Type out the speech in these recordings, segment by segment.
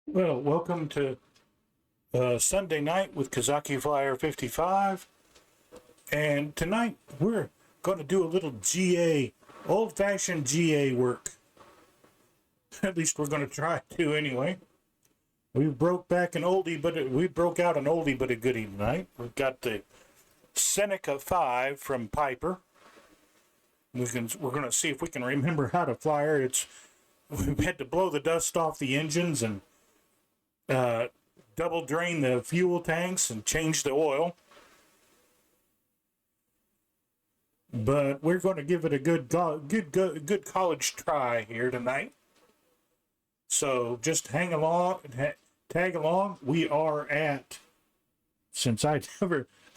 Well, welcome to Sunday night with Kazaki Flyer 55. And tonight we're going to do a little GA, old fashioned GA work. At least we're going to try to anyway. We broke out an oldie but a goodie tonight. We've got the Seneca 5 from Piper. We're going to see if we can remember how to flyer. We had to blow the dust off the engines and double drain the fuel tanks and change the oil. But we're going to give it a good college try here tonight. So just tag along. We are at, since I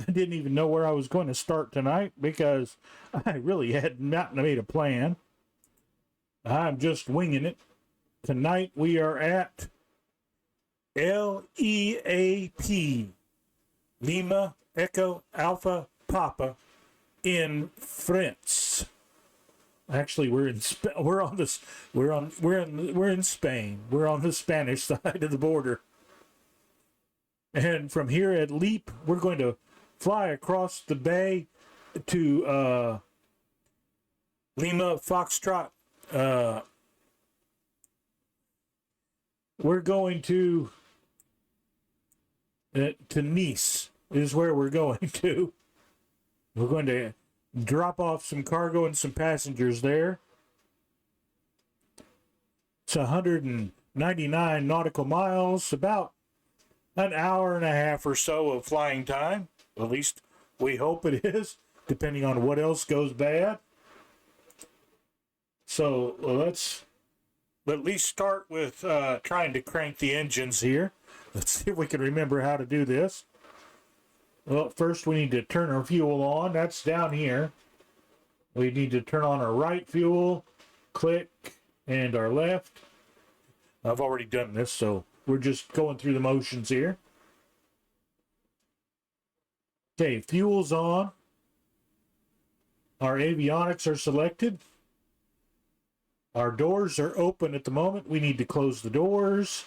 didn't even know where I was going to start tonight because I really had not made a plan. I'm just winging it. Tonight we are at LEAP, Lima Echo Alpha Papa, in France. Actually, we're in Spain. We're in Spain. We're on the Spanish side of the border. And from here at LEAP, we're going to fly across the bay to Lima Foxtrot. We're going to Nice is where we're going to. We're going to drop off some cargo and some passengers there. It's 199 nautical miles, about an hour and a half or so of flying time. At least we hope it is, depending on what else goes bad. So let's at least start with trying to crank the engines here. Let's see if we can remember how to do this. Well, first we need to turn our fuel on. That's down here. We need to turn on our right fuel, click, and our left. I've already done this, so we're just going through the motions here. Okay, fuel's on. Our avionics are selected. Our doors are open at the moment. We need to close the doors.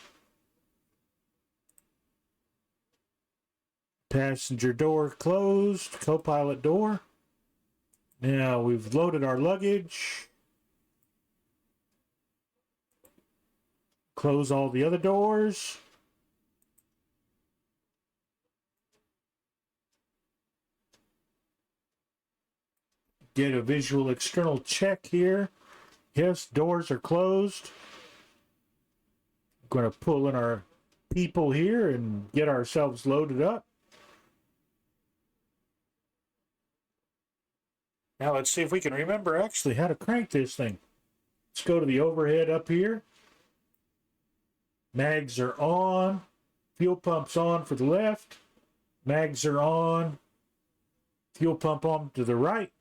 Passenger door closed. Co-pilot door. Now we've loaded our luggage. Close all the other doors. Get a visual external check here. Yes, doors are closed. Going to pull in our people here and get ourselves loaded up. Now let's see if we can remember actually how to crank this thing. Let's go to the overhead up here. Mags are on. Fuel pump's on for the left. Mags are on. Fuel pump on to the right.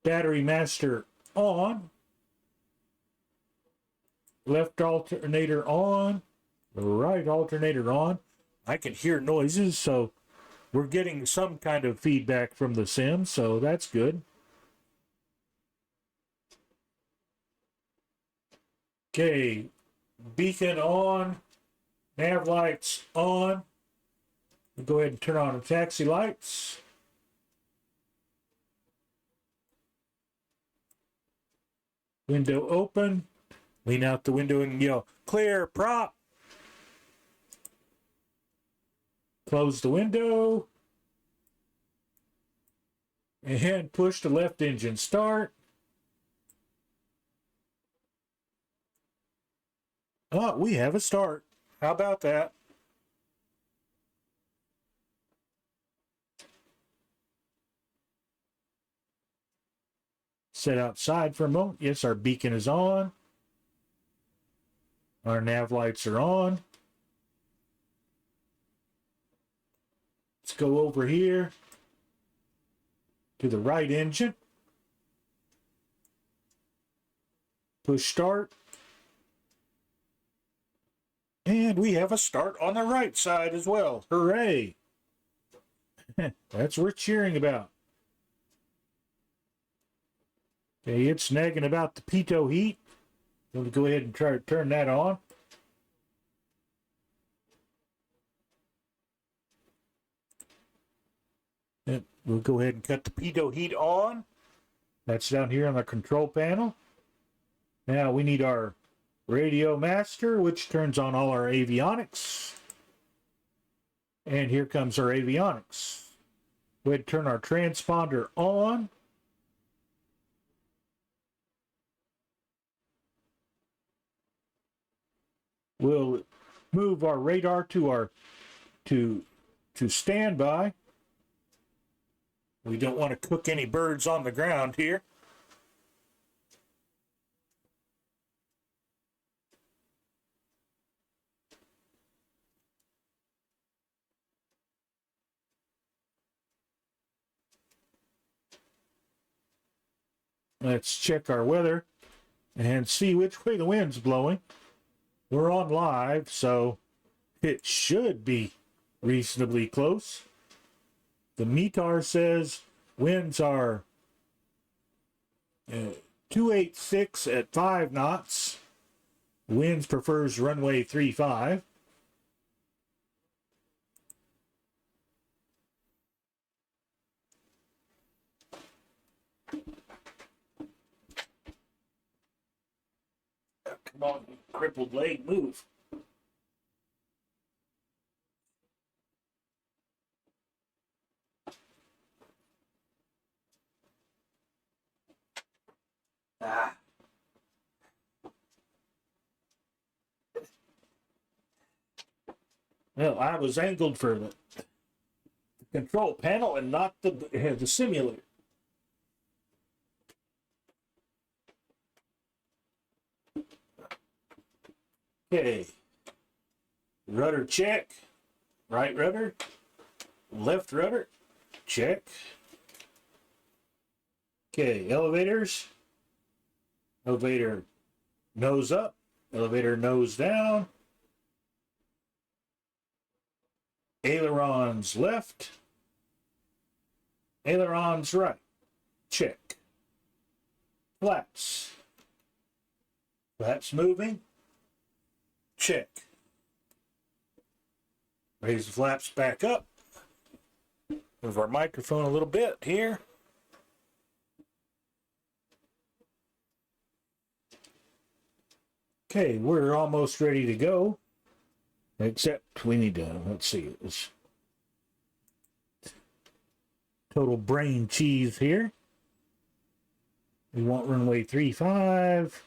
Battery master on. Left alternator on. Right alternator on. I can hear noises, so we're getting some kind of feedback from the sim, so that's good. Okay, beacon on, nav lights on. We'll go ahead and turn on the taxi lights. Window open. Lean out the window and yell, "Clear, prop!" Close the window. And push the left engine start. Oh, we have a start. How about that? Sit outside for a moment. Yes, our beacon is on. Our nav lights are on. Let's go over here to the right engine. Push start. And we have a start on the right side as well. Hooray! That's what we're cheering about. Okay, it's nagging about the pitot heat. We'll go ahead and try to turn that on. And we'll go ahead and cut the pitot heat on. That's down here on the control panel. Now we need our radio master, which turns on all our avionics. And here comes our avionics. Go ahead and turn our transponder on. We'll move our radar to standby. We don't want to cook any birds on the ground here. Let's check our weather and see which way the wind's blowing. We're on live, so it should be reasonably close. The METAR says winds are 286 at 5 knots. Winds prefers runway 35. Come on, you crippled leg, move. Ah. Well, I was angled for the control panel and not the simulator. Okay. Rudder check. Right rudder. Left rudder. Check. Okay, elevators. Elevator nose up. Elevator nose down. Ailerons left. Ailerons right. Check. Flaps. Flaps moving. Check. Raise the flaps back up. Move our microphone a little bit here. Okay, we're almost ready to go. Except we need to, let's see, it's total brain cheese here. We want runway 35.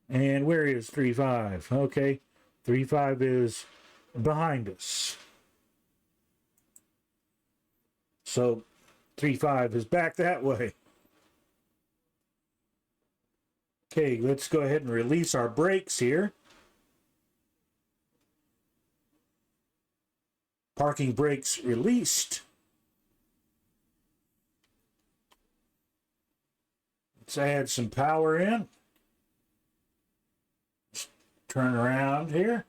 And where is 35? Okay, 35 is behind us. So 35 is back that way. Okay, let's go ahead and release our brakes here. Parking brakes released. Let's add some power in. Just turn around here.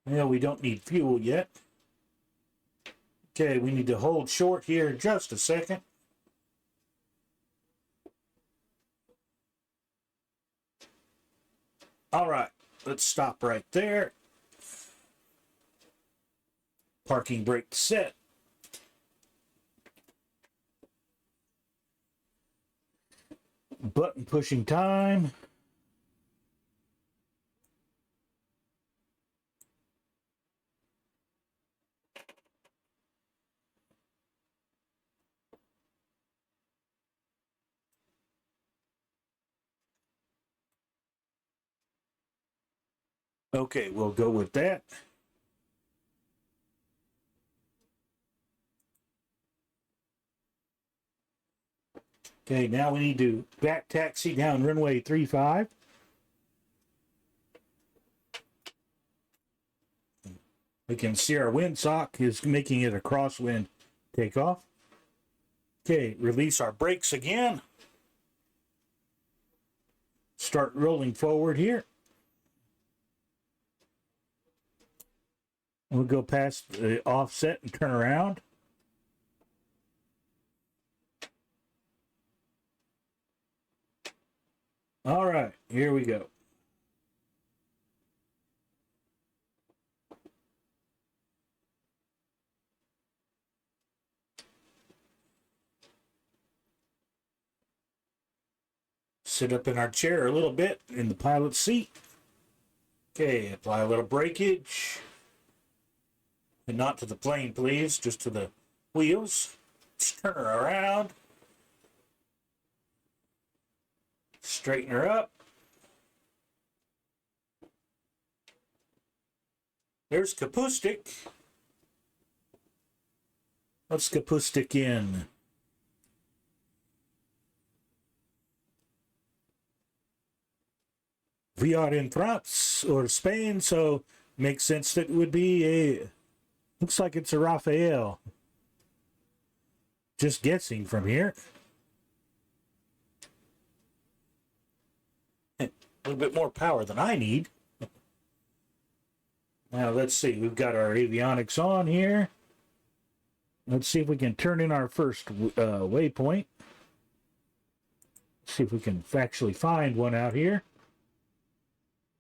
Well, we don't need fuel yet. Okay, we need to hold short here just a second. All right, let's stop right there. Parking brake set. Button pushing time. Okay, we'll go with that. Okay, now we need to back taxi down runway 35. We can see our windsock is making it a crosswind takeoff. Okay, release our brakes again. Start rolling forward here. We'll go past the offset and turn around. All right, here we go. Sit up in our chair a little bit in the pilot seat. Okay, apply a little breakage. And not to the plane, please, just to the wheels. Turn her around. Straighten her up. There's Kapustik. Let's Kapustik in. We are in France or Spain, so makes sense that it would be a. Looks like it's a Raphael. Just guessing from here. A little bit more power than I need. Now let's see. We've got our avionics on here. Let's see if we can turn in our first waypoint. See if we can actually find one out here.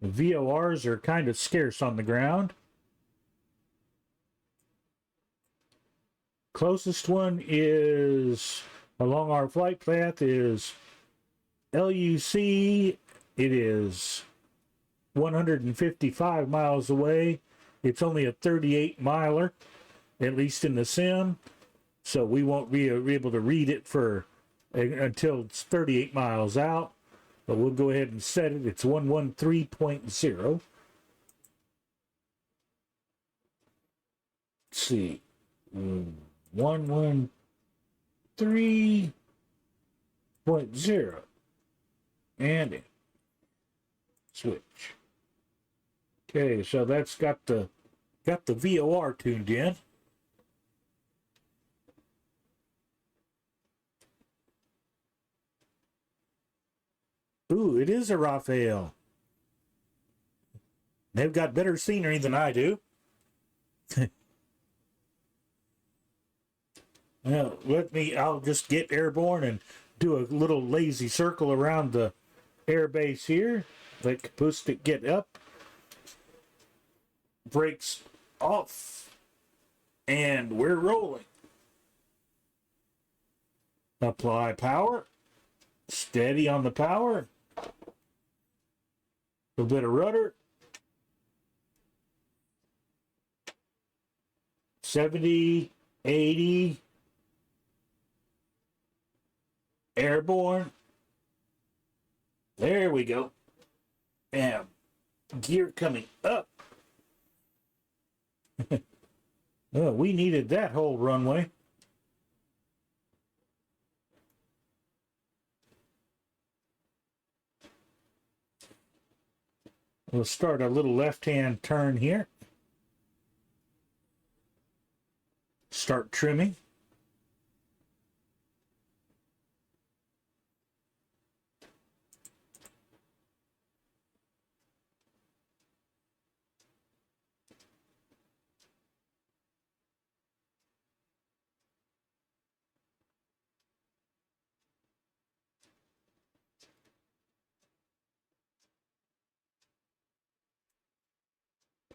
The VORs are kind of scarce on the ground. Closest one is along our flight path is LUC. It is 155 miles away. It's only a 38 miler, at least in the sim. So we won't be able to read it for until it's 38 miles out. But we'll go ahead and set it. It's 113.0. Let's see. 113.0. And it. Switch. Okay, so that's got the VOR tuned in. Ooh, it is a Raphael. They've got better scenery than I do. Well, I'll just get airborne and do a little lazy circle around the airbase here. Let Kapustik get up. Brakes off. And we're rolling. Apply power. Steady on the power. A bit of rudder. 70, 80. Airborne. There we go. And gear coming up. Well, we needed that whole runway. We'll start a little left-hand turn here. Start trimming.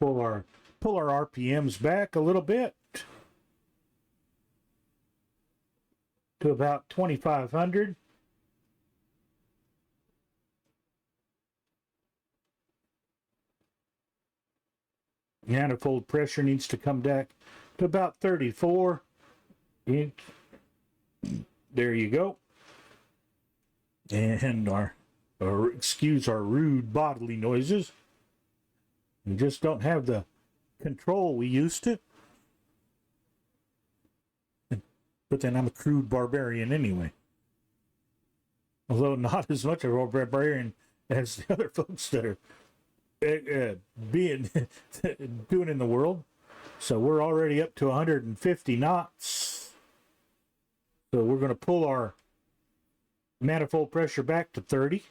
Pull our RPMs back a little bit to about 2,500. Manifold pressure needs to come back to about 34. There you go. And excuse our rude bodily noises. We just don't have the control we used to. But then I'm a crude barbarian anyway. Although not as much of a barbarian as the other folks that are doing in the world. So we're already up to 150 knots. So we're going to pull our manifold pressure back to 30.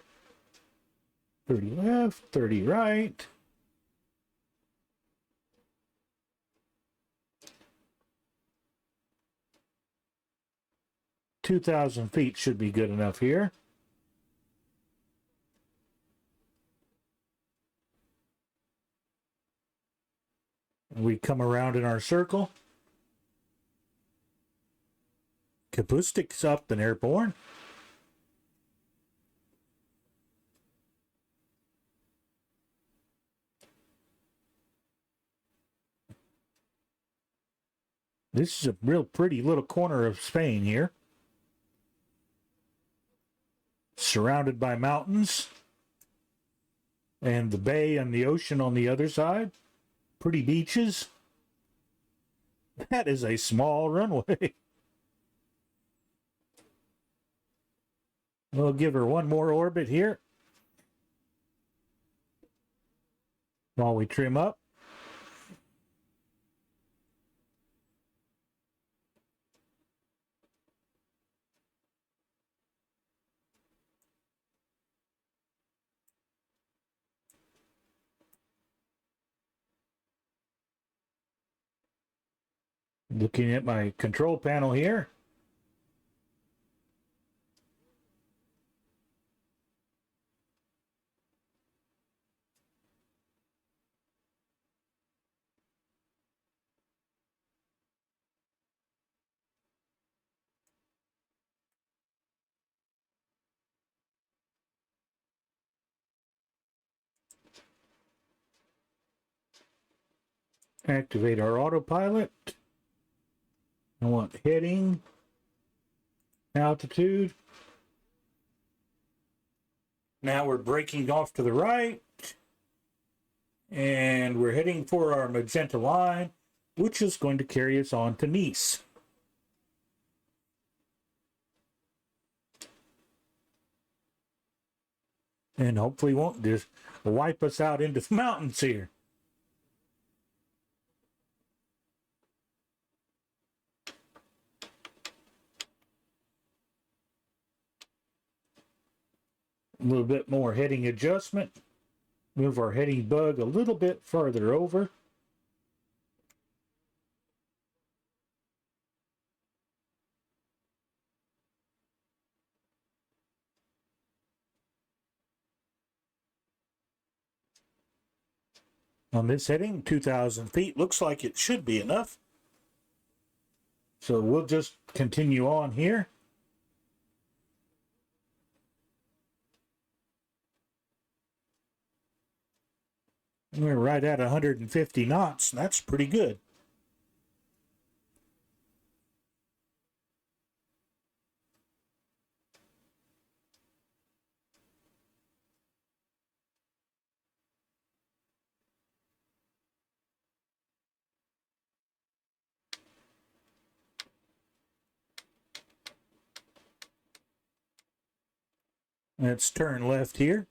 30 left, 30 right. 2,000 feet should be good enough here. We come around in our circle. Kapustik's up and airborne. This is a real pretty little corner of Spain here. Surrounded by mountains. And the bay and the ocean on the other side. Pretty beaches. That is a small runway. We'll give her one more orbit here while we trim up. Looking at my control panel here. Activate our autopilot. I want heading, altitude. Now we're braking off to the right. And we're heading for our magenta line, which is going to carry us on to Nice. And hopefully won't just wipe us out into the mountains here. A little bit more heading adjustment. Move our heading bug a little bit further over. On this heading, 2,000 feet, looks like it should be enough. So we'll just continue on here. We're right at 150 knots. That's pretty good. Let's turn left here.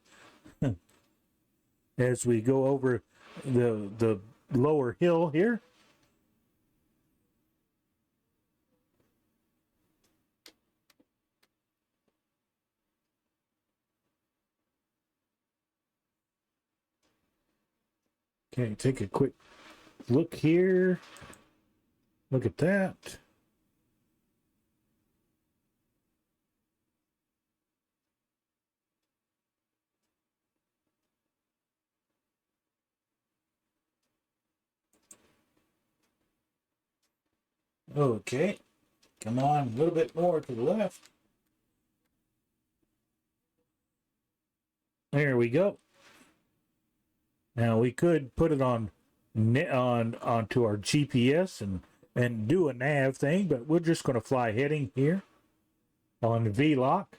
As we go over the lower hill here. Okay, take a quick look here. Look at that. Okay, come on, a little bit more to the left. There we go. Now we could put it onto our GPS and do a nav thing, but we're just going to fly heading here on V-lock.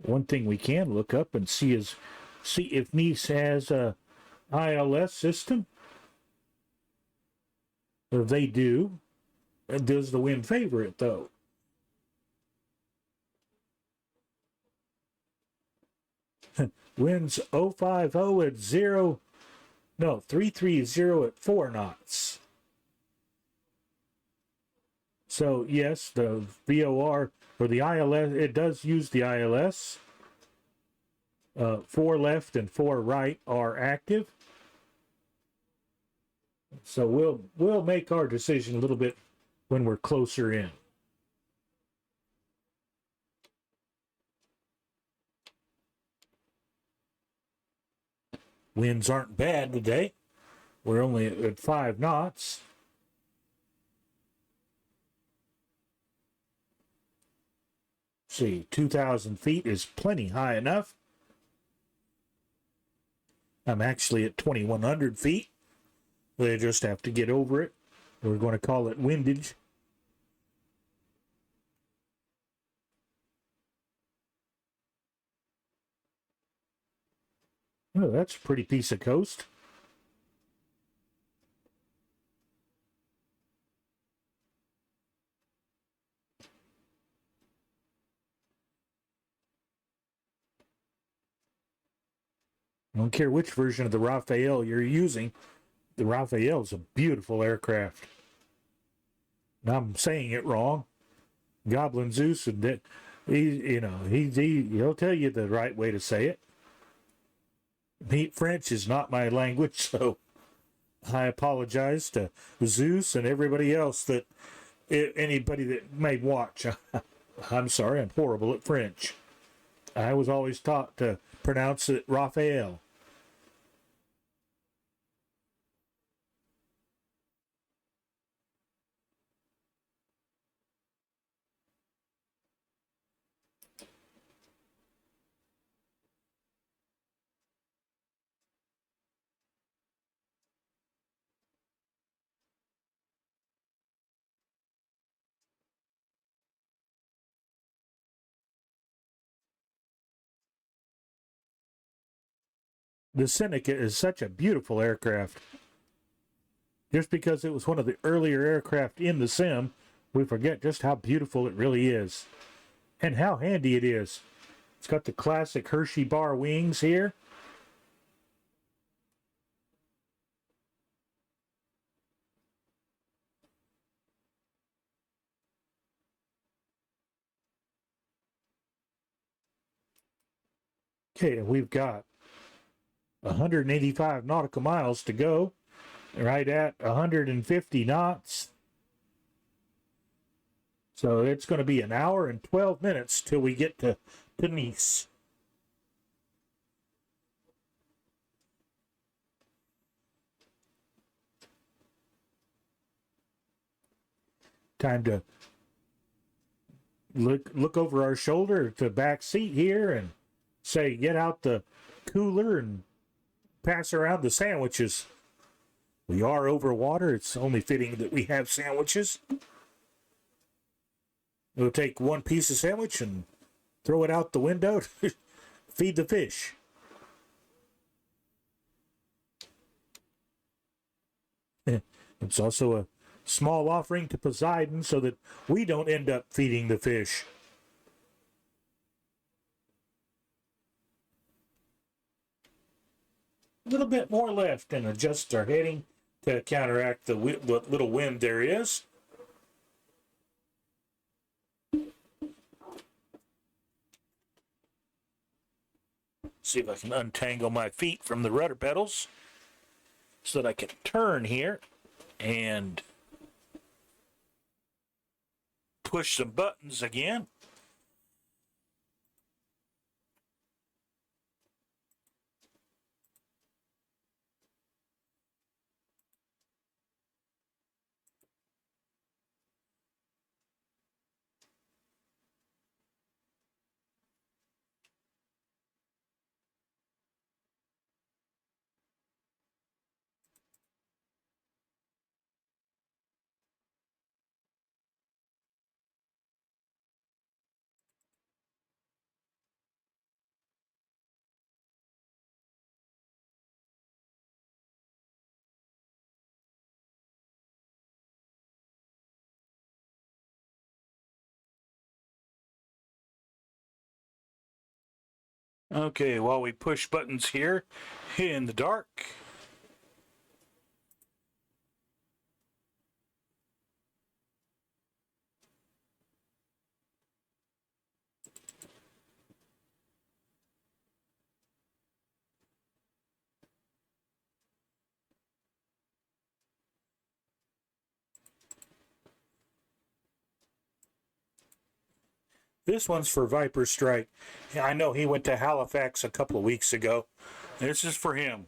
One thing we can look up and see if Nice has a ILS system. If they do, does the wind favor it though? Winds 050 at 330 at 4 knots. So yes, the VOR or the ILS, it does use the ILS. 4 left and 4 right are active. So we'll make our decision a little bit when we're closer in. Winds aren't bad today. We're only at 5 knots. See, 2,000 feet is plenty high enough. I'm actually at 2,100 feet. They just have to get over it. We're going to call it windage. Oh, that's a pretty piece of coast. I don't care which version of the Raphael you're using. The Raphael is a beautiful aircraft. Now I'm saying it wrong. Goblin Zeus, and that he'll tell you the right way to say it. French is not my language, so I apologize to Zeus and everybody else anybody that may watch. I'm sorry, I'm horrible at French. I was always taught to pronounce it Raphael. The Seneca is such a beautiful aircraft. Just because it was one of the earlier aircraft in the sim, we forget just how beautiful it really is. And how handy it is. It's got the classic Hershey bar wings here. Okay, we've got 185 nautical miles to go, right at 150 knots. So it's going to be an hour and 12 minutes till we get to Nice. Time to look over our shoulder at the back seat here and say, get out the cooler and pass around the sandwiches. We are over water. It's only fitting that we have sandwiches. We'll take one piece of sandwich and throw it out the window to feed the fish. It's also a small offering to Poseidon so that we don't end up feeding the fish. A little bit more left and adjust our heading to counteract the little wind there is. See if I can untangle my feet from the rudder pedals so that I can turn here and push some buttons again. Okay, while we push buttons here in the dark. This one's for Viper Strike. I know he went to Halifax a couple of weeks ago. This is for him.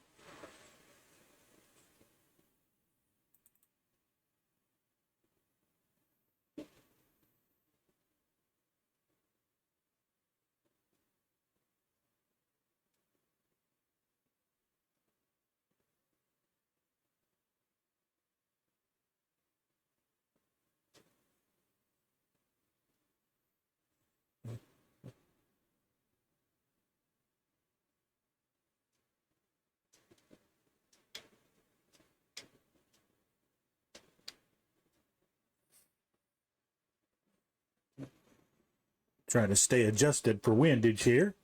Trying to stay adjusted for windage here.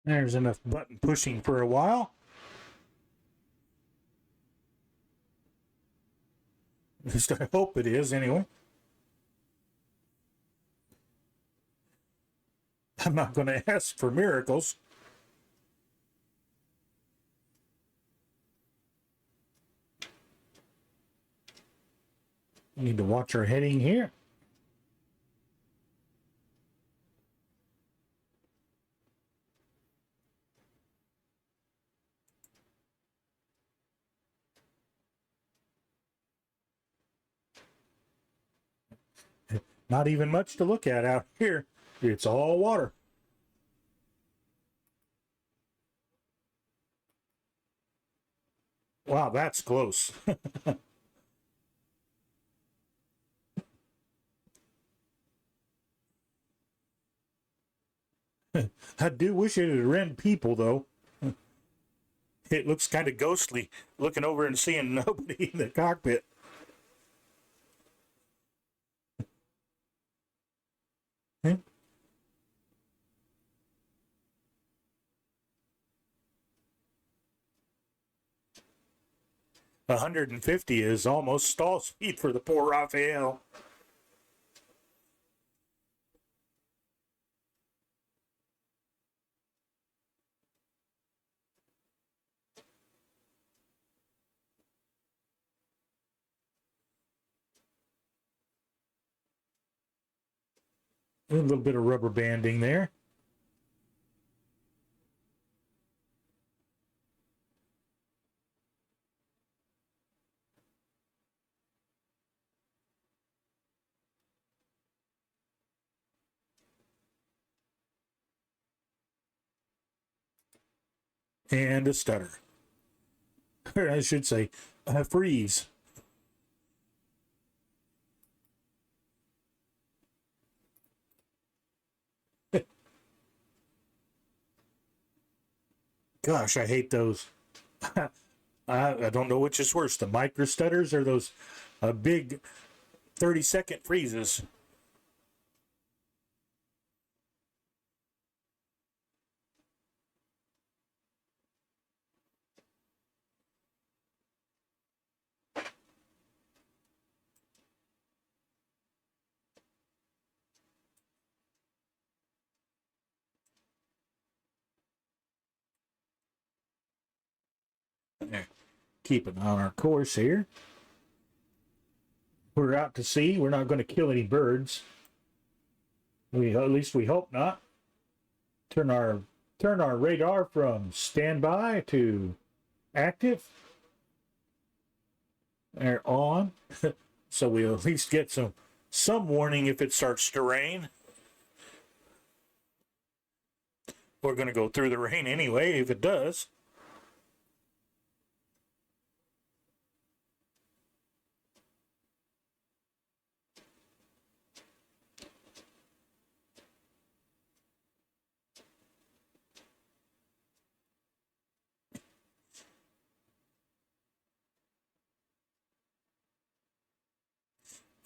There's enough button pushing for a while. At least I hope it is, anyway. I'm not going to ask for miracles. We need to watch our heading here. Not even much to look at out here. It's all water. Wow, that's close. I do wish it had rent people, though. It looks kind of ghostly looking over and seeing nobody in the cockpit. Hmm? 150 is almost stall speed for the poor Raphael. A little bit of rubber banding there. And a stutter. Or I should say, a freeze. Gosh, I hate those. I don't know which is worse, the micro stutters or those big 30-second freezes. keeping on our course here. We're out to sea. We're not going to kill any birds. At least we hope not. Turn our radar from standby to active. They're on. So we'll at least get some warning if it starts to rain. We're going to go through the rain anyway if it does.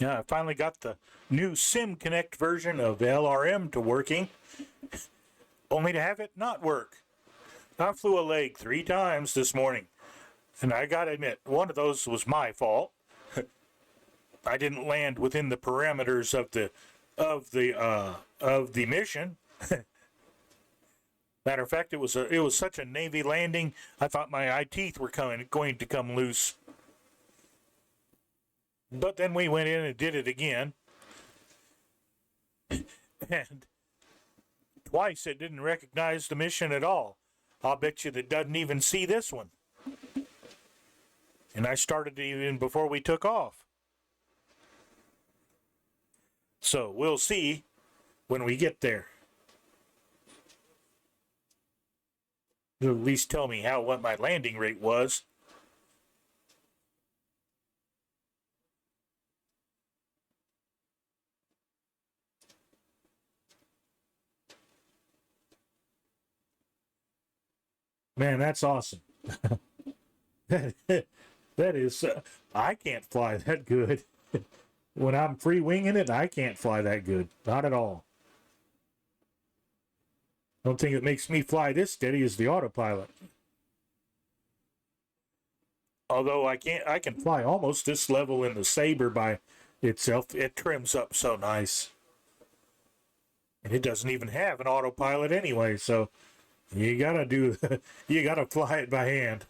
Yeah, I finally got the new Sim Connect version of LRM to working, only to have it not work. I flew a leg 3 times this morning, and I gotta admit, one of those was my fault. I didn't land within the parameters of the mission. Matter of fact, it was such a Navy landing. I thought my eye teeth were going to come loose. But then we went in and did it again. And twice it didn't recognize the mission at all. I'll bet you that doesn't even see this one. And I started even before we took off. So we'll see when we get there. It'll at least tell me what my landing rate was. Man, that's awesome. That is, I can't fly that good. When I'm free winging it, I can't fly that good. Not at all. The only thing that makes me fly this steady is the autopilot. Although I can fly almost this level in the Sabre by itself. It trims up so nice. And it doesn't even have an autopilot anyway, so you gotta fly it by hand.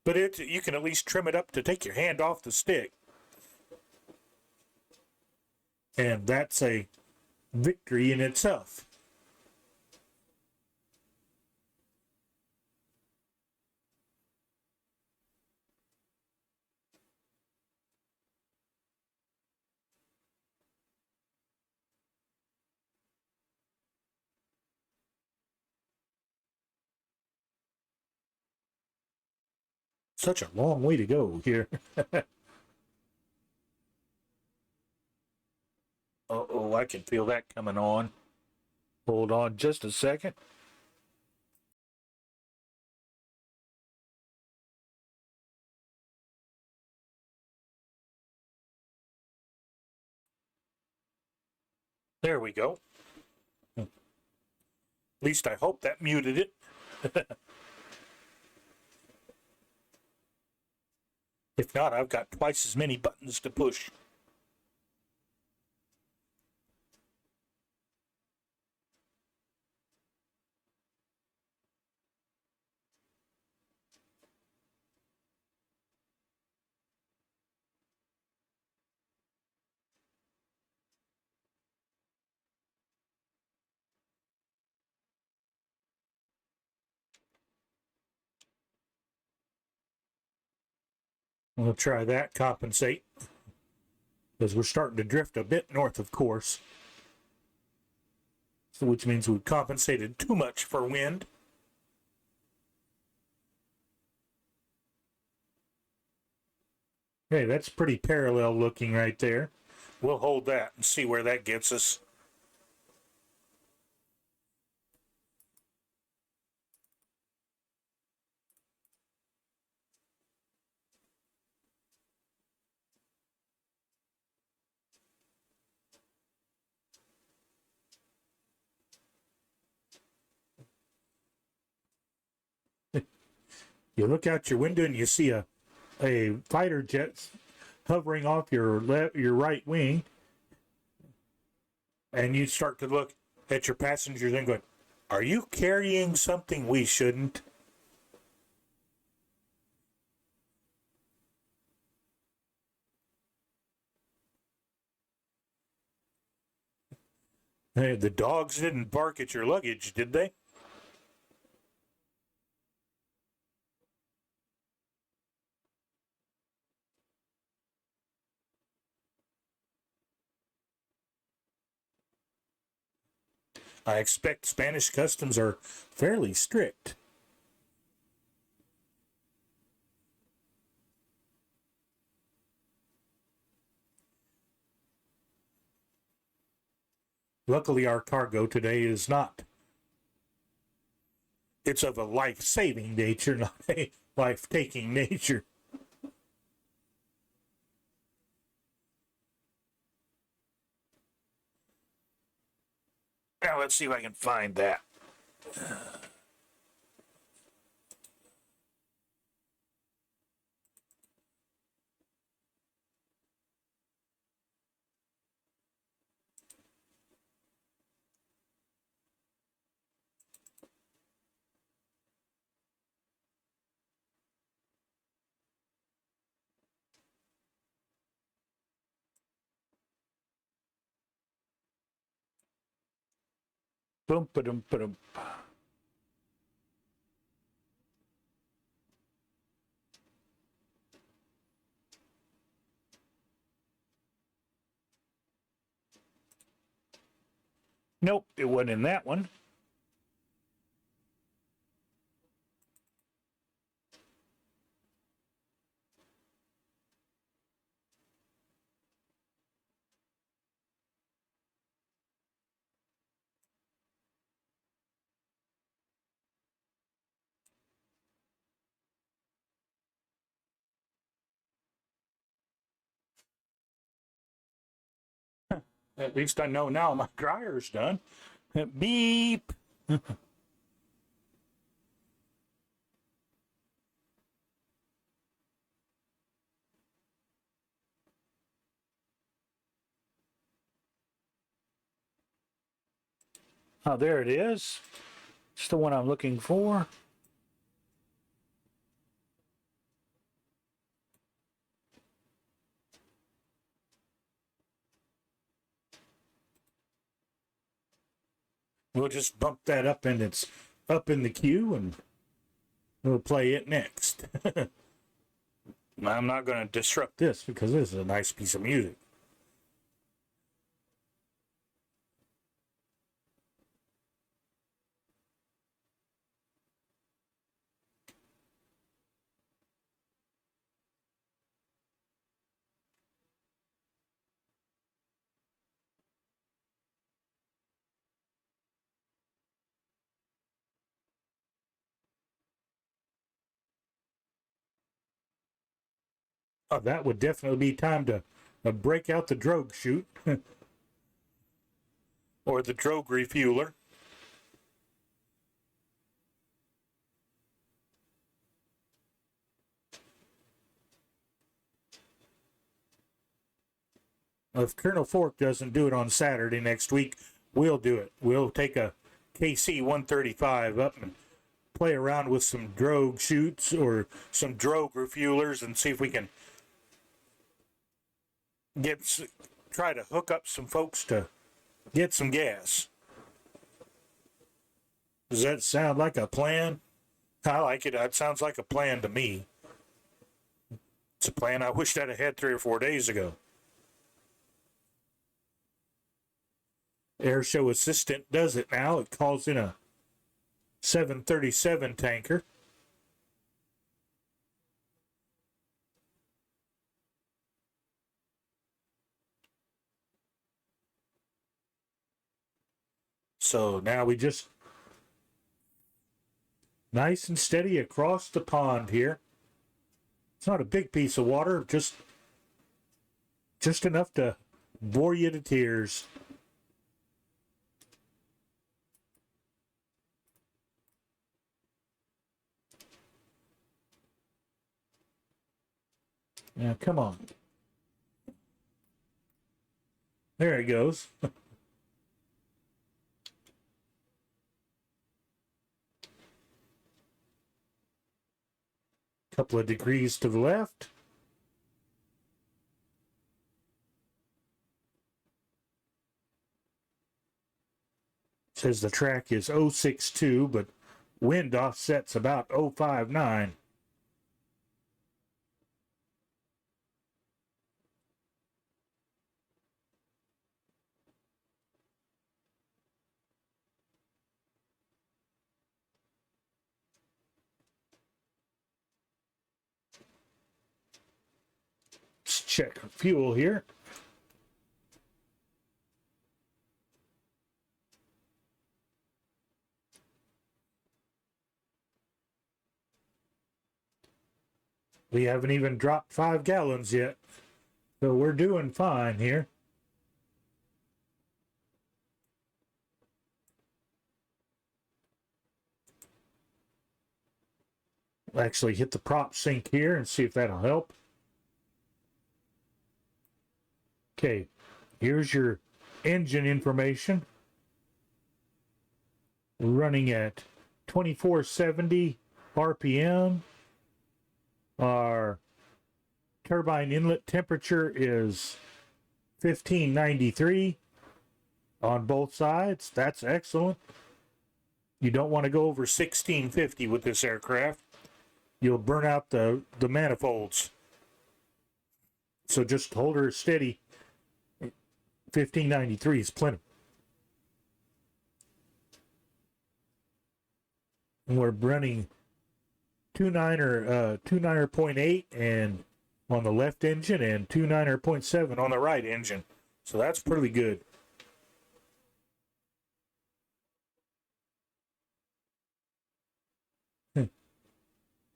But you can at least trim it up to take your hand off the stick. And that's a victory in itself. Such a long way to go here. Uh-oh, I can feel that coming on. Hold on just a second. There we go. At least I hope that muted it. If not, I've got twice as many buttons to push. We'll try that, compensate. Because we're starting to drift a bit north of course. So which means we've compensated too much for wind. Hey, that's pretty parallel looking right there. We'll hold that and see where that gets us. You look out your window and you see a fighter jet hovering off your right wing, and you start to look at your passengers and going, "Are you carrying something we shouldn't?" Hey, the dogs didn't bark at your luggage, did they? I expect Spanish customs are fairly strict. Luckily, our cargo today is not. It's of a life saving nature, not a life taking nature. Now, let's see if I can find that. Boom, ba-dum, ba-dum. Nope, it wasn't in that one. At least I know now my dryer's done. Beep. Oh, there it is. It's the one I'm looking for. We'll just bump that up and it's up in the queue and we'll play it next. I'm not going to disrupt this because this is a nice piece of music. Oh, that would definitely be time to break out the drogue chute or the drogue refueler. If Colonel Fork doesn't do it on Saturday next week, we'll do it. We'll take a KC 135 up and play around with some drogue chutes or some drogue refuelers and see if we can try to hook up some folks to get some gas. Does that sound like a plan? I like it. That sounds like a plan to me. It's a plan I wished I'd have had 3 or 4 days ago. Air Show Assistant does it now. It calls in a 737 tanker. So now we just nice and steady across the pond here. It's not a big piece of water, just enough to bore you to tears. Now, come on. There it goes. Couple of degrees to the left. says the track is 062, but wind offset's about 059. Let's check fuel here. We haven't even dropped 5 gallons yet, so we're doing fine here. We'll actually hit the prop sync here and see if that'll help. Okay, here's your engine information. We're running at 2470 RPM. Our turbine inlet temperature is 1593 on both sides. That's excellent. You don't want to go over 1650 with this aircraft. You'll burn out the manifolds. So just hold her steady. 1593 is plenty. And we're running 2.9.8 and on the left engine and 2.9.7 on the right engine. So that's pretty good.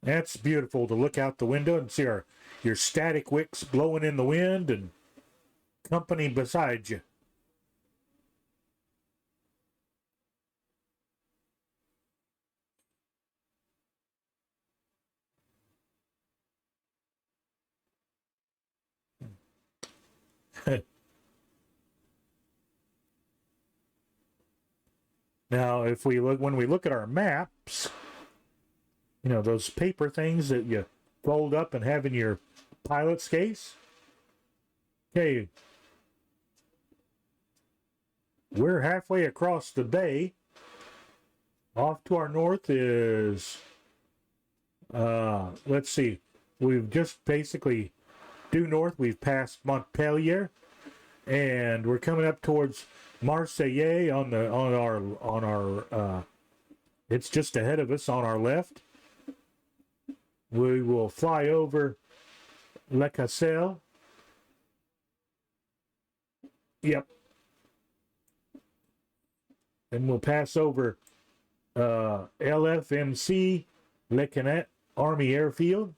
That's beautiful to look out the window and see your static wicks blowing in the wind and company beside you. Now, when we look at our maps, you know, those paper things that you fold up and have in your pilot's case. Okay, we're halfway across the bay. Off to our north is, let's see, we've just basically due north. We've passed Montpellier, and we're coming up towards Marseille on our. It's just ahead of us on our left. We will fly over Le Cassel. Yep. And we'll pass over LFMC, Le Canet Army Airfield.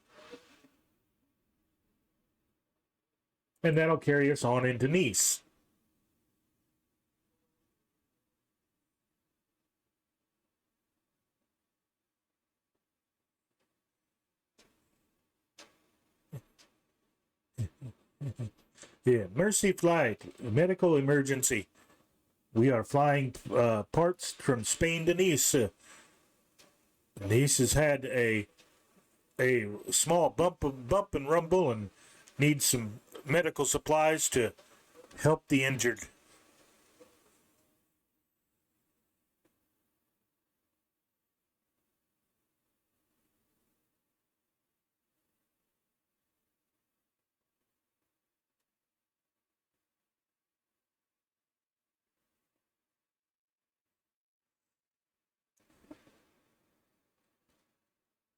And that'll carry us on into Nice. Yeah, Mercy Flight, medical emergency. We are flying parts from Spain to Nice. Nice has had a small bump and rumble and needs some medical supplies to help the injured.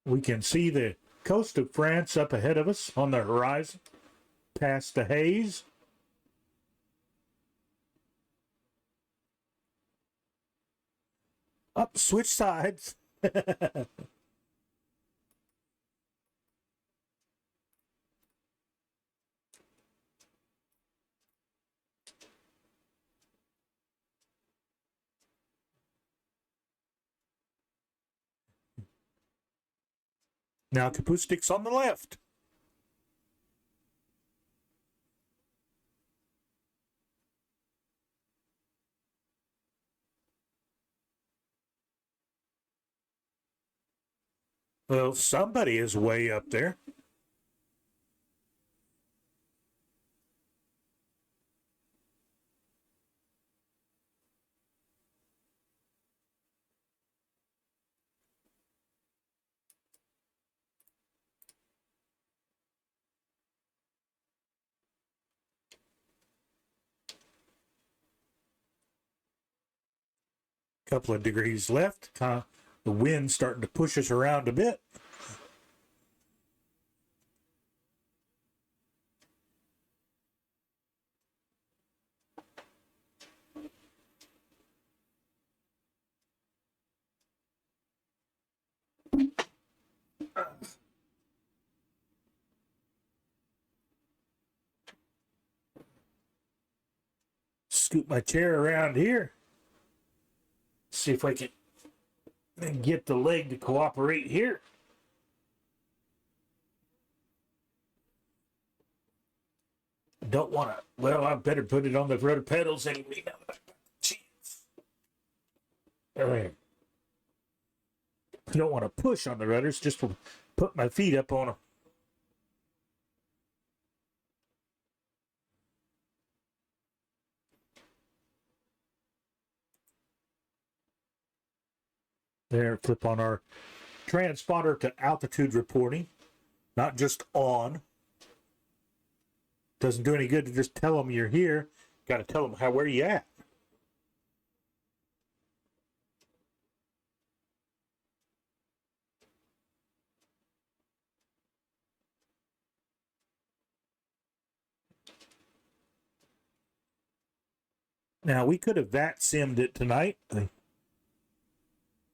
We can see the coast of France up ahead of us on the horizon, past the haze. Up, switch sides. Now Kapustik's on the left. Well, somebody is way up there. Couple of degrees left. The wind's starting to push us around a bit. Scoot my chair around here. See if I can get the leg to cooperate here. Don't want to. Well, I better put it on the rudder pedals anyway. I don't want to push on the rudders, just to put my feet up on them. There, flip on our transponder to altitude reporting, not just on. Doesn't do any good to just tell them you're here. Got to tell them where you at. Now, we could have VAT simmed it tonight.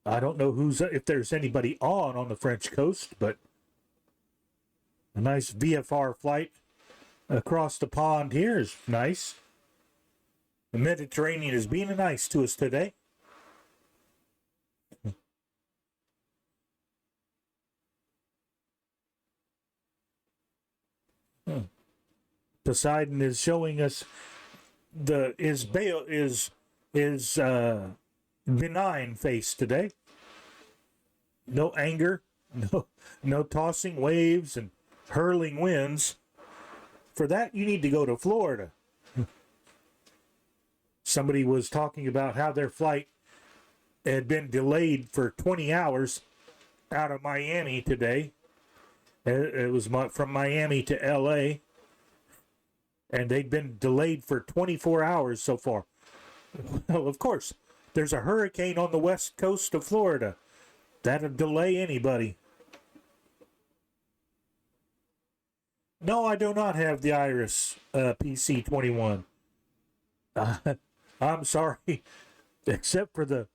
I don't know if there's anybody on the French coast, but a nice VFR flight across the pond here is nice. The Mediterranean is being nice to us today. Poseidon is showing us his benign face today. No anger, no tossing waves and hurling winds. For that, you need to go to Florida. Somebody was talking about how their flight had been delayed for 20 hours out of Miami today. It was from Miami to LA. And they'd been delayed for 24 hours so far. Well, of course, there's a hurricane on the west coast of Florida. That'll delay anybody. No, I do not have the Iris PC-21. I'm sorry. Except for the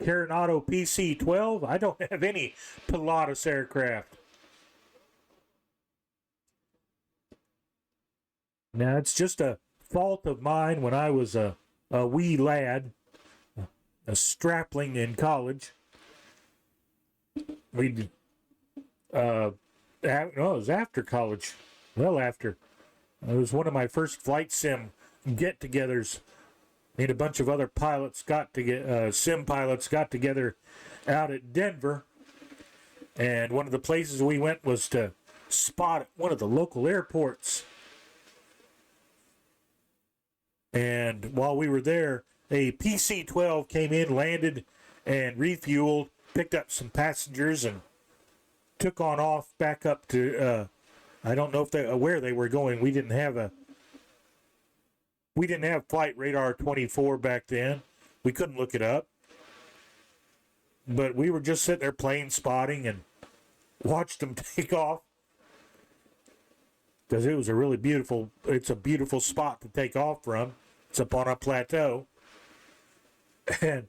Coronado PC-12, I don't have any Pilatus aircraft. Now, it's just a fault of mine when I was a wee lad, a strapling in college. It was after college. Well, after. It was one of my first flight sim get-togethers. Me and a bunch of other pilots sim pilots got together out at Denver. And one of the places we went was to spot one of the local airports. And while we were there, a PC-12 came in, landed, and refueled, picked up some passengers, and took on off back up to, I don't know where they were going. We didn't have Flight Radar 24 back then. We couldn't look it up. But we were just sitting there plane spotting and watched them take off. Because it was it's a beautiful spot to take off from. It's up on a plateau. And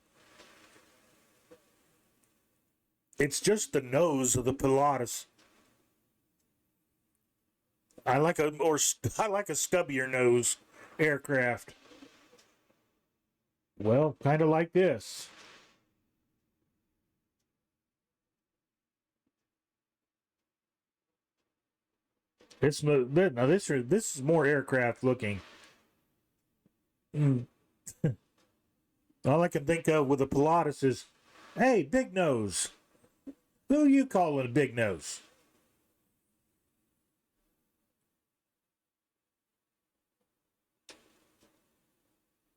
it's just the nose of the Pilatus. I like a stubbier nose aircraft. Well, kind of like this. This is more aircraft looking. All I can think of with the Pilatus is, hey, big nose. Who you calling a big nose?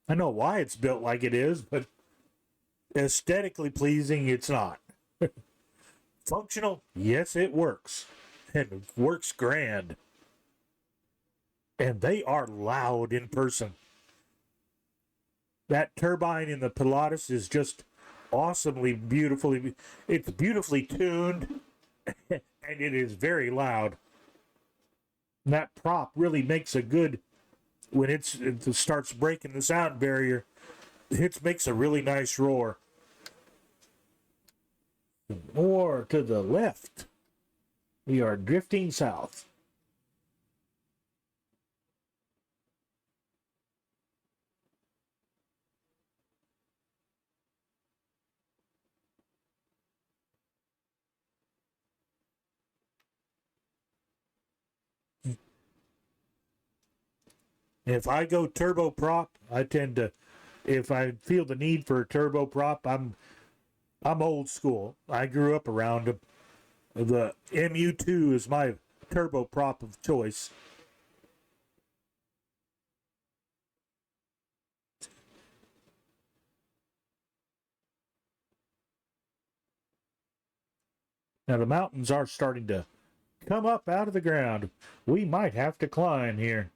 I know why it's built like it is, but aesthetically pleasing, it's not. Functional? Yes, it works. And it works grand. And they are loud in person. That turbine in the Pilatus is just awesomely beautifully. It's beautifully tuned, and it is very loud. And that prop really makes a good when it starts breaking the sound barrier. It makes a really nice roar. More to the left, we are drifting south. If I go turboprop, I tend to, if I feel the need for a turboprop, I'm old school. I grew up around them. The MU2 is my turboprop of choice. Now the mountains are starting to come up out of the ground. We might have to climb here.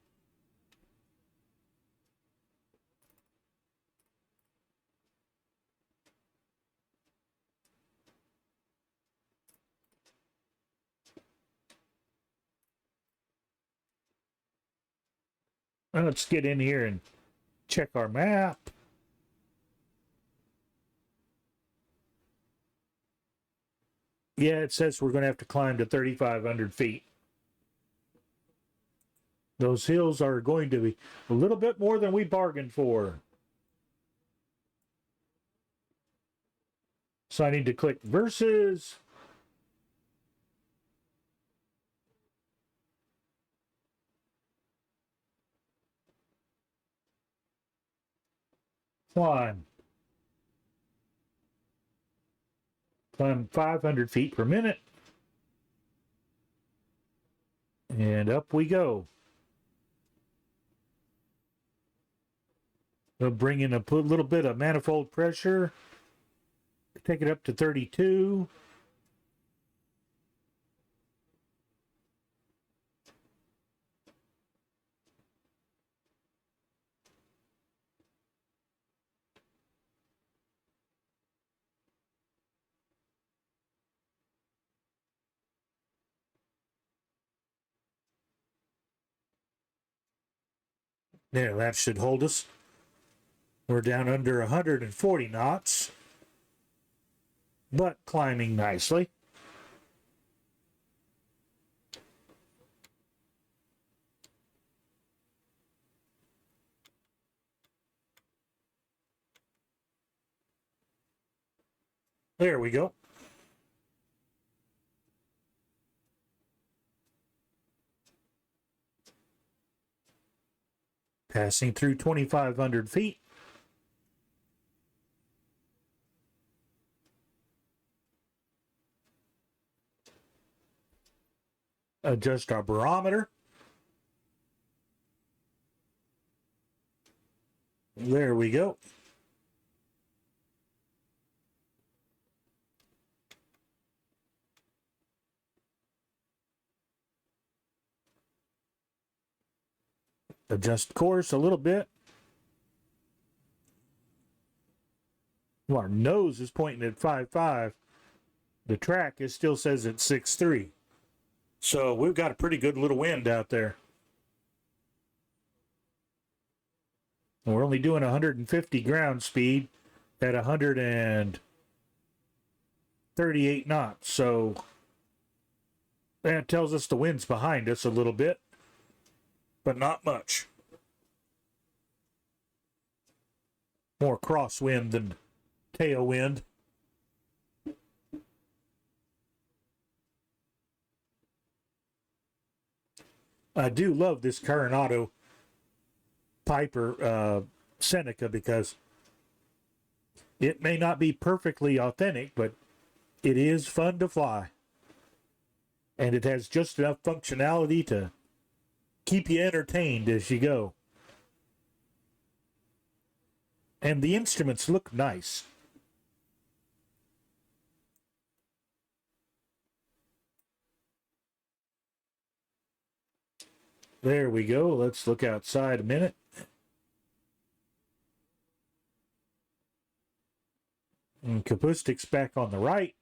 Let's get in here and check our map. Yeah, it says we're going to have to climb to 3,500 feet. Those hills are going to be a little bit more than we bargained for. So I need to click versus. Climb. Climb 500 feet per minute. And up we go. We'll bring in a little bit of manifold pressure. Take it up to 32. There, that should hold us. We're down under 140 knots, but climbing nicely. There we go. Passing through 2,500 feet. Adjust our barometer. There we go. Adjust course a little bit. Well, our nose is pointing at 5.5. The track still says it's 6.3. So we've got a pretty good little wind out there. We're only doing 150 ground speed at 138 knots. So that tells us the wind's behind us a little bit, but not much. More crosswind than tailwind. I do love this Coronado Piper Seneca because it may not be perfectly authentic, but it is fun to fly. And it has just enough functionality to keep you entertained as you go. And the instruments look nice. There we go. Let's look outside a minute. And Kapustik's back on the right.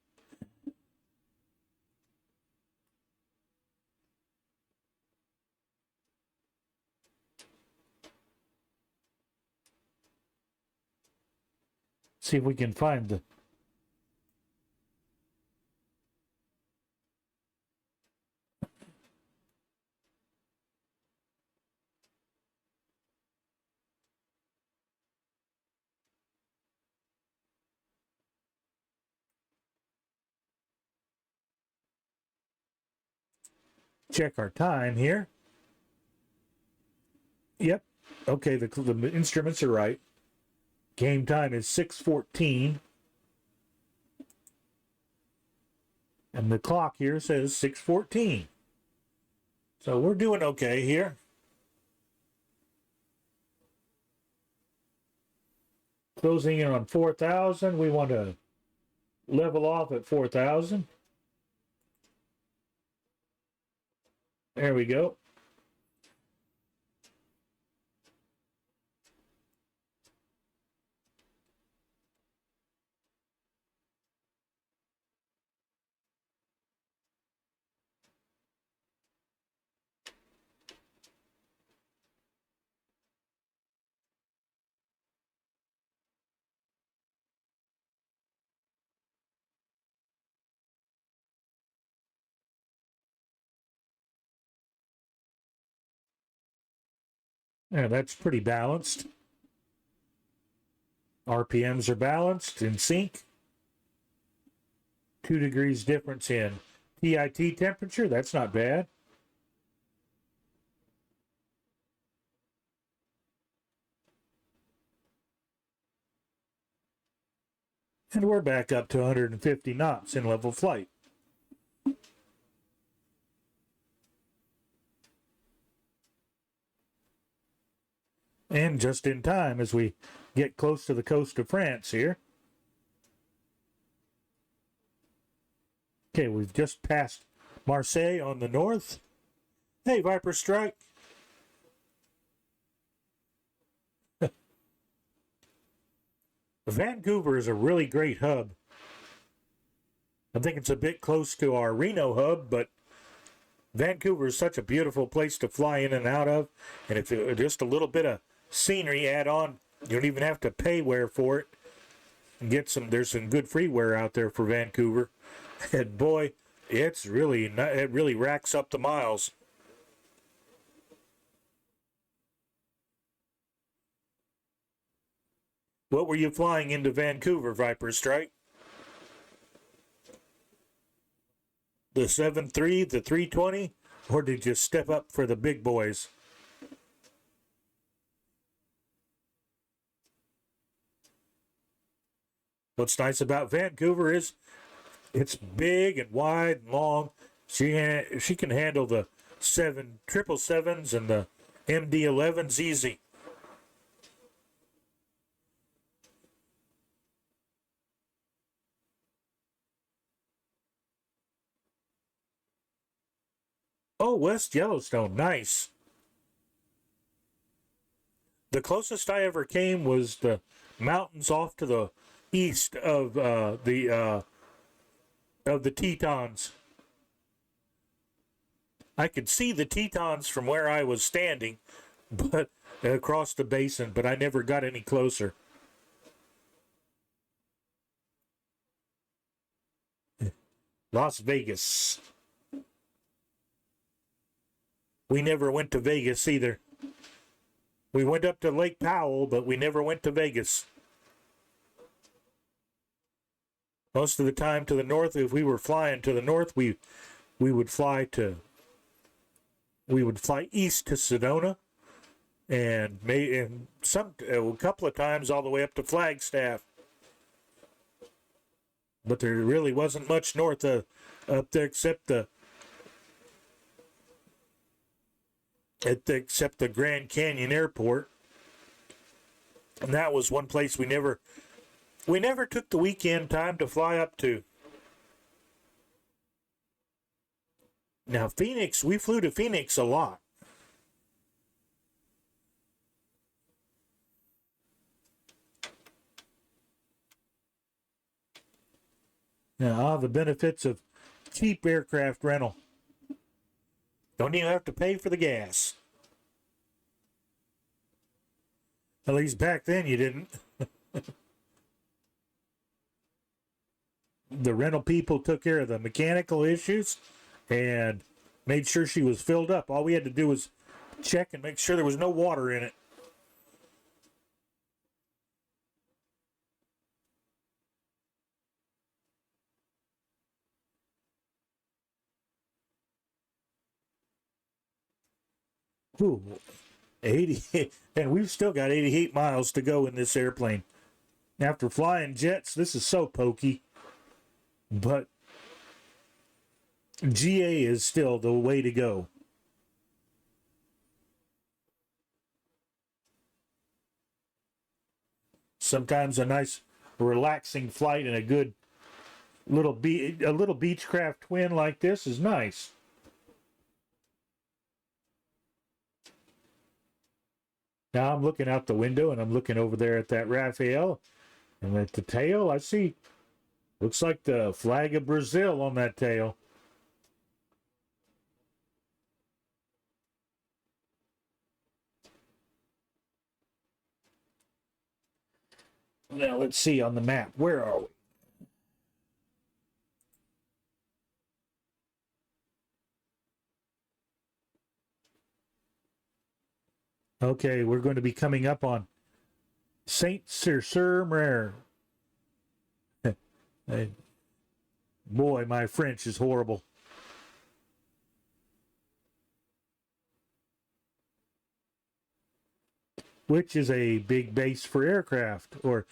See if we can find the... Check our time here. Yep. Okay, the instruments are right. Game time is 6:14. And the clock here says 6:14. So we're doing okay here. Closing in on 4,000. We want to level off at 4,000. There we go. Yeah, that's pretty balanced. RPMs are balanced, in sync. 2 degrees difference in TIT temperature. That's not bad. And we're back up to 150 knots in level flight. And just in time as we get close to the coast of France here. Okay, we've just passed Marseille on the north. Hey, Viper Strike. Vancouver is a really great hub. I think it's a bit close to our Reno hub, but Vancouver is such a beautiful place to fly in and out of. And if just a little bit of scenery add on, you don't even have to pay wear for it. And get some, there's some good freeware out there for Vancouver. And boy, it really racks up the miles. What were you flying into Vancouver, Viper Strike? The 7.3, the 320, or did you step up for the big boys? What's nice about Vancouver is it's big and wide and long. She can handle the 777s and the MD-11s easy. Oh, West Yellowstone, nice. The closest I ever came was the mountains off to the east of the Tetons. I could see the Tetons from where I was standing, but across the basin, but I never got any closer. Las Vegas. We never went to Vegas either. We went up to Lake Powell, but we never went to Vegas. Most of the time to the north, if we were flying to the north, we would fly east to Sedona, and a couple of times all the way up to Flagstaff. But there really wasn't much north up there except the Grand Canyon Airport. And that was one place we never took the weekend time to fly up to. Now, Phoenix, we flew to Phoenix a lot. Now, the benefits of cheap aircraft rental. Don't even have to pay for the gas. At least back then you didn't. The rental people took care of the mechanical issues and made sure she was filled up. All we had to do was check and make sure there was no water in it. Ooh, 80, and we've still got 88 miles to go in this airplane. After flying jets, this is so pokey, but GA is still the way to go. Sometimes a nice, relaxing flight and a good little Beechcraft twin like this is nice. Now I'm looking out the window and I'm looking over there at that Raphael, and at the tail I see looks like the flag of Brazil on that tail. Now let's see on the map. Where are we? Okay, we're going to be coming up on Saint Cyr. Boy, my French is horrible. Which is a big base for aircraft, or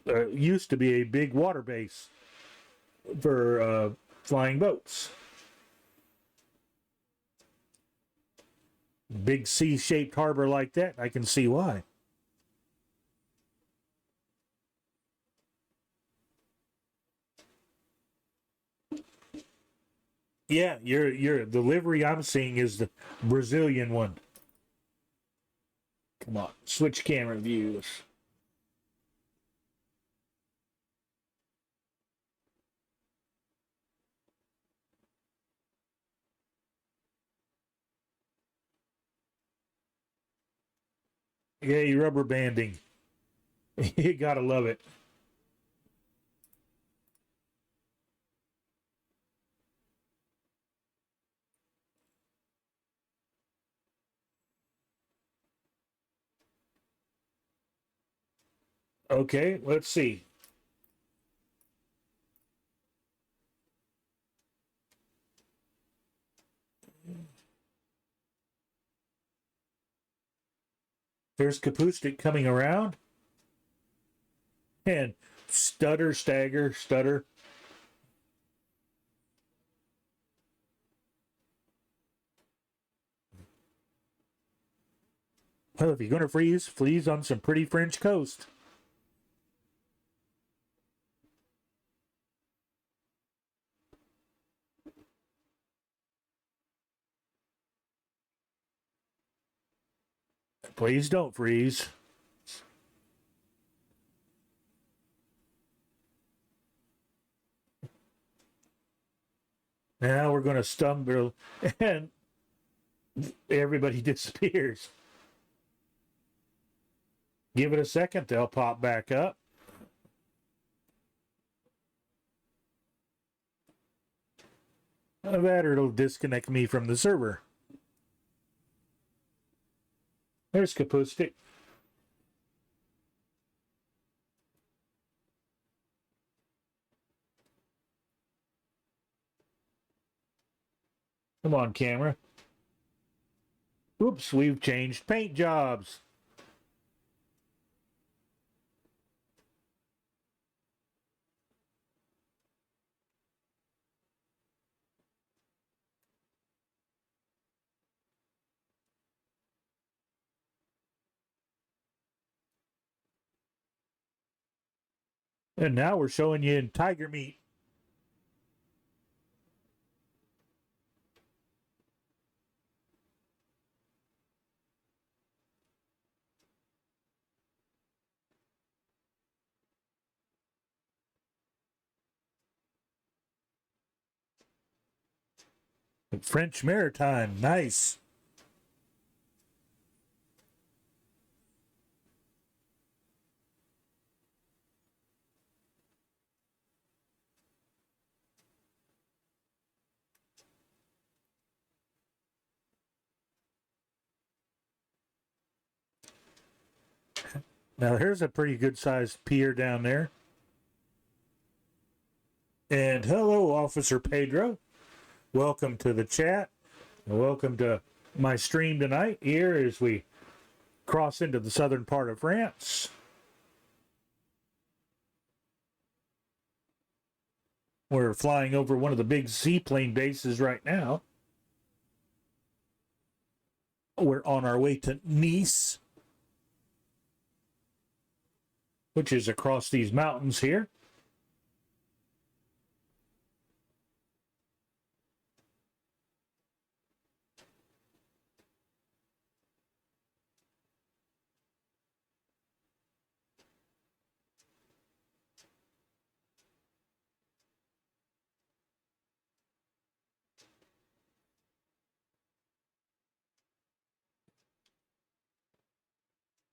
used to be a big water base for flying boats. Big C-shaped harbor like that, I can see why. Yeah, the livery I'm seeing is the Brazilian one. Come on, switch camera views. Yay, rubber banding. You gotta love it. Okay, let's see. There's Kapustik coming around. And stutter, stagger, stutter. Well, if you're going to freeze on some pretty French coast. Please don't freeze. Now we're going to stumble and everybody disappears. Give it a second, they'll pop back up. That or it'll disconnect me from the server. There's Kapustik. Come on, camera. Oops, we've changed paint jobs. And now we're showing you in tiger meat. French Maritime, nice. Now here's a pretty good sized pier down there. And hello, Officer Pedro. Welcome to the chat. Welcome to my stream tonight here as we cross into the southern part of France. We're flying over one of the big seaplane bases right now. We're on our way to Nice, which is across these mountains here.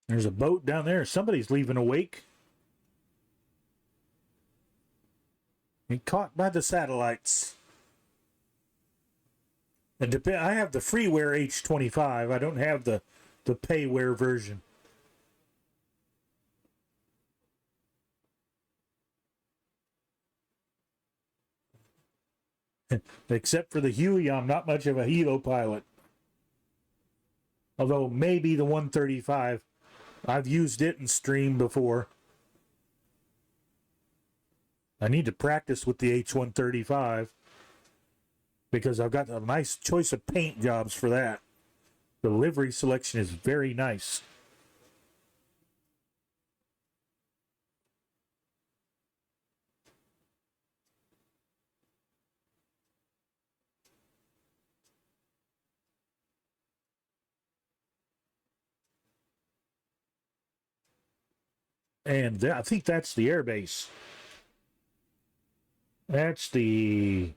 There's a boat down there. Somebody's leaving a wake. And caught by the satellites. And I have the freeware H25. I don't have the payware version. Except for the Huey, I'm not much of a helo pilot. Although maybe the 135. I've used it in stream before. I need to practice with the H135 because I've got a nice choice of paint jobs for that. The livery selection is very nice. And I think that's the airbase. That's the...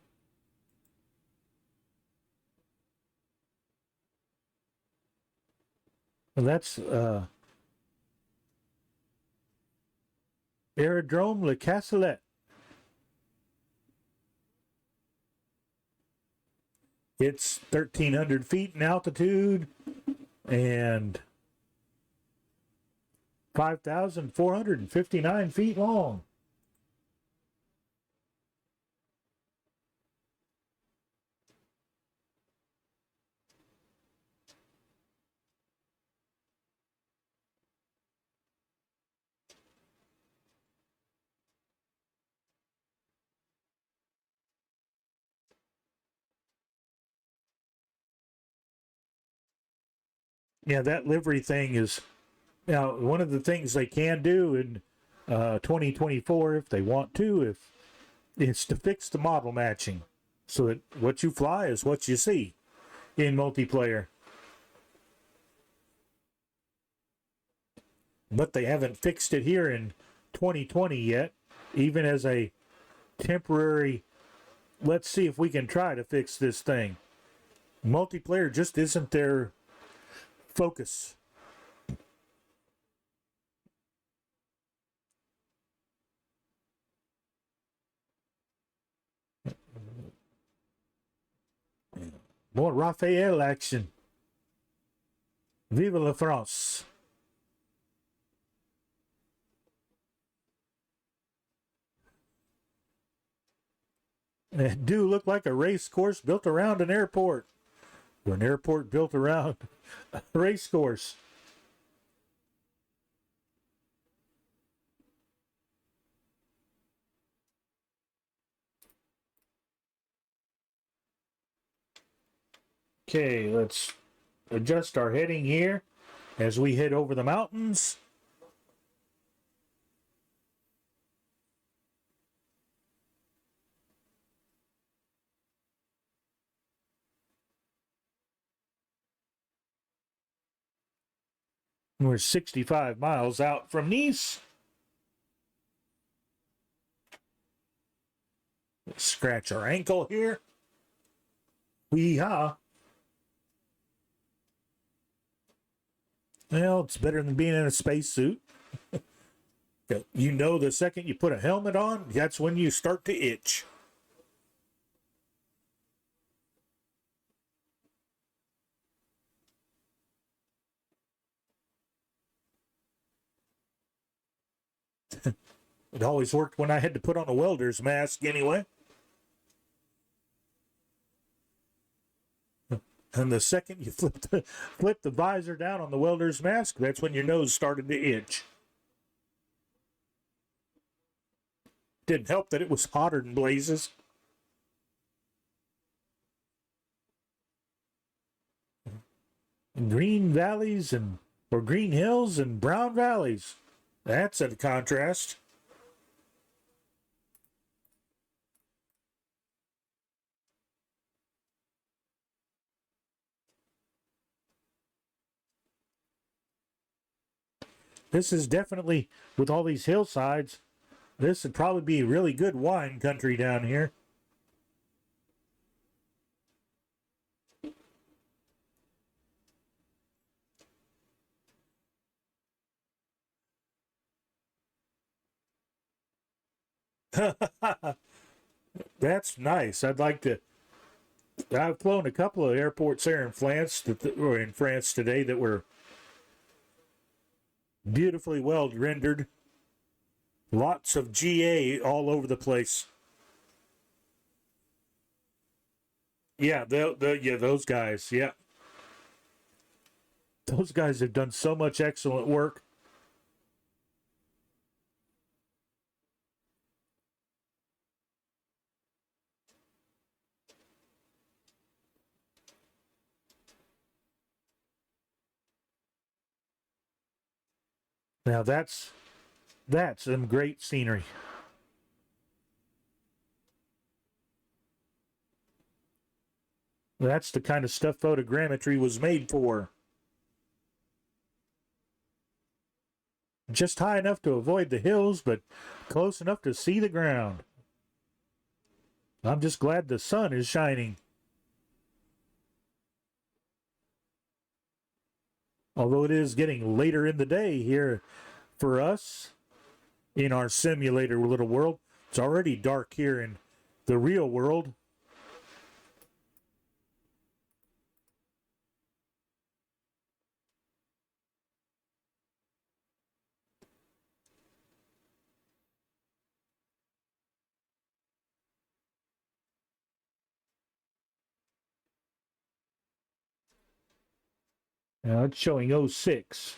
That's Aerodrome Le Castellet. It's 1,300 feet in altitude and 5,459 feet long. Yeah, that livery thing is now one of the things they can do in 2024 if they want to, if it's to fix the model matching so that what you fly is what you see in multiplayer. But they haven't fixed it here in 2020 yet, even as a temporary, let's see if we can try to fix this thing. Multiplayer just isn't their focus. More Raphael action. Vive la France. It do look like a race course built around an airport. Or an airport built around a race course. Okay, let's adjust our heading here as we head over the mountains. We're 65 miles out from Nice. Let's scratch our ankle here. Weehaw. Well, it's better than being in a spacesuit. You know, the second you put a helmet on, that's when you start to itch. It always worked when I had to put on a welder's mask anyway. And the second you flip the visor down on the welder's mask, that's when your nose started to itch. Didn't help that it was hotter than blazes. Green valleys or green hills and brown valleys. That's a contrast. This is definitely, with all these hillsides, this would probably be really good wine country down here. That's nice. I've flown a couple of airports there in France today that were beautifully well rendered. Lots of GA all over the place. Yeah, those guys. Yeah, those guys have done so much excellent work. Now that's some great scenery. That's the kind of stuff photogrammetry was made for. Just high enough to avoid the hills, but close enough to see the ground. I'm just glad the sun is shining. Although it is getting later in the day here for us in our simulator little world. It's already dark here in the real world. Now it's showing 06.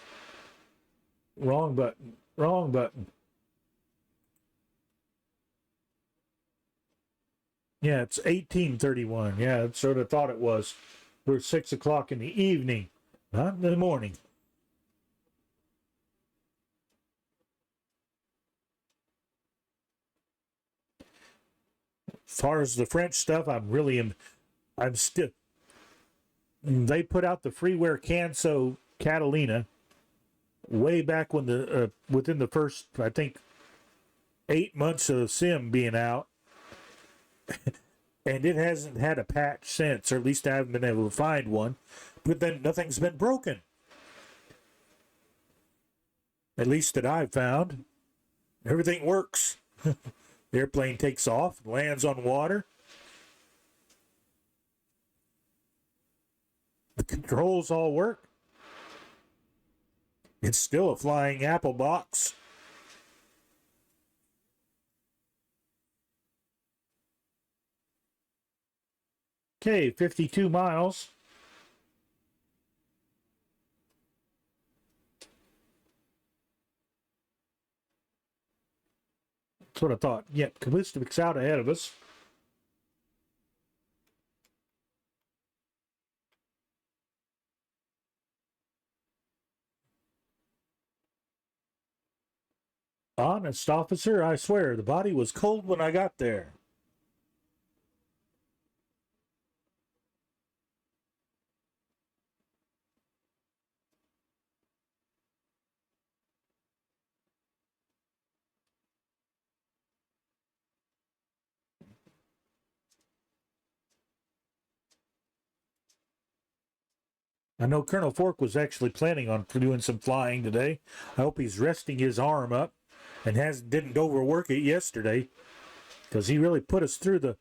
Wrong button. Wrong button. Yeah, it's 1831. Yeah, that's what I thought it was. We're 6 o'clock in the evening, not in the morning. As far as the French stuff, I'm still. They put out the freeware Canso Catalina way back when within the first, I think, 8 months of Sim being out. And it hasn't had a patch since, or at least I haven't been able to find one. But then nothing's been broken. At least that I've found. Everything works. The airplane takes off, lands on water. The controls all work. It's still a flying apple box. Okay, 52 miles. That's what I thought. Yep, Kavistovic's out ahead of us. Honest, officer, I swear, the body was cold when I got there. I know Colonel Fork was actually planning on doing some flying today. I hope he's resting his arm up and didn't overwork it yesterday, because he really put us through the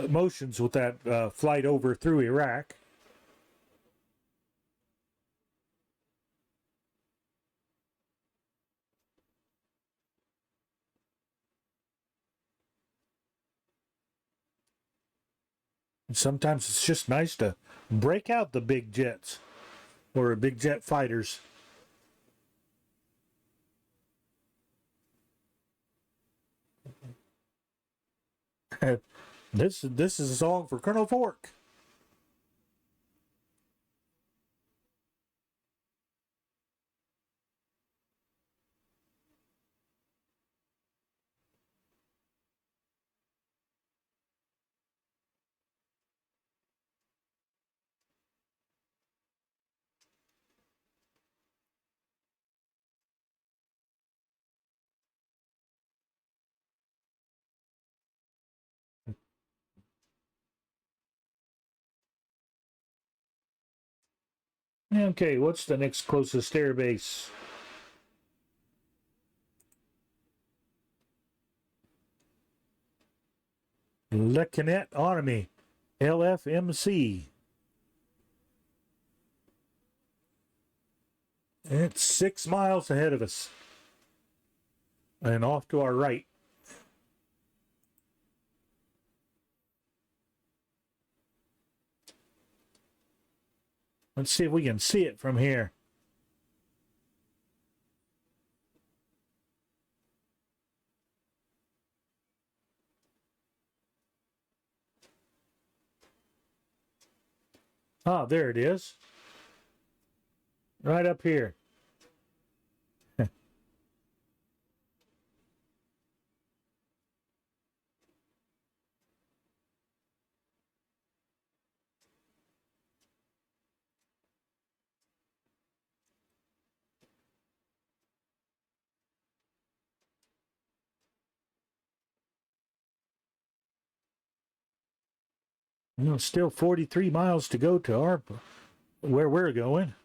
motions with that flight over through Iraq. And sometimes it's just nice to break out the big jets or big jet fighters. This is a song for Colonel Fork. Okay, what's the next closest air base? Le Canet Army, LFMC. It's 6 miles ahead of us and off to our right. Let's see if we can see it from here. Ah, there it is. Right up here. Still 43 miles to go to where we're going.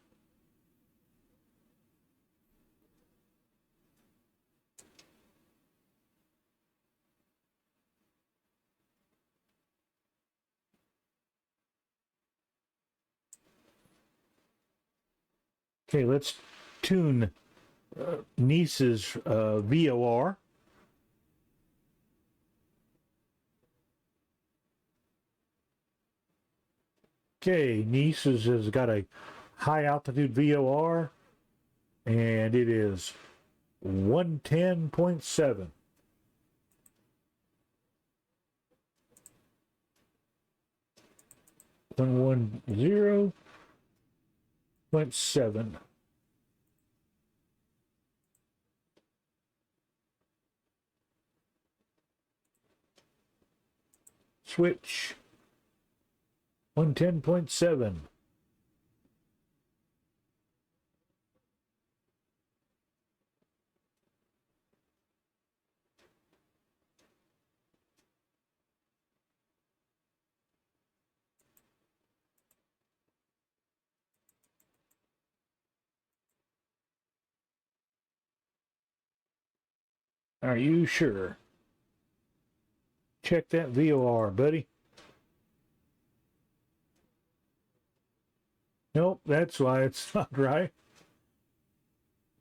Okay, let's tune Nice's VOR. Okay, Nice has got a high altitude VOR, and it is 110.7. 110.7. Switch. 110.7. Are you sure? Check that VOR, buddy. Nope, that's why it's not right.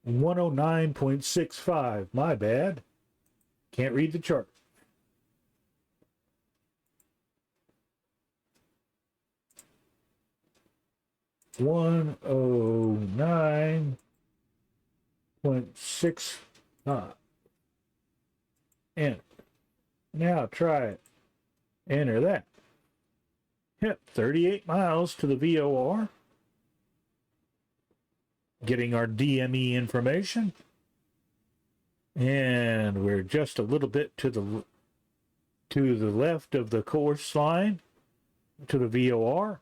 109.65. My bad. Can't read the chart. One oh nine point six five. Enter. Now try it. Enter that. Yep, 38 miles to the VOR. Getting our DME information. And we're just a little bit to the left of the course line to the VOR.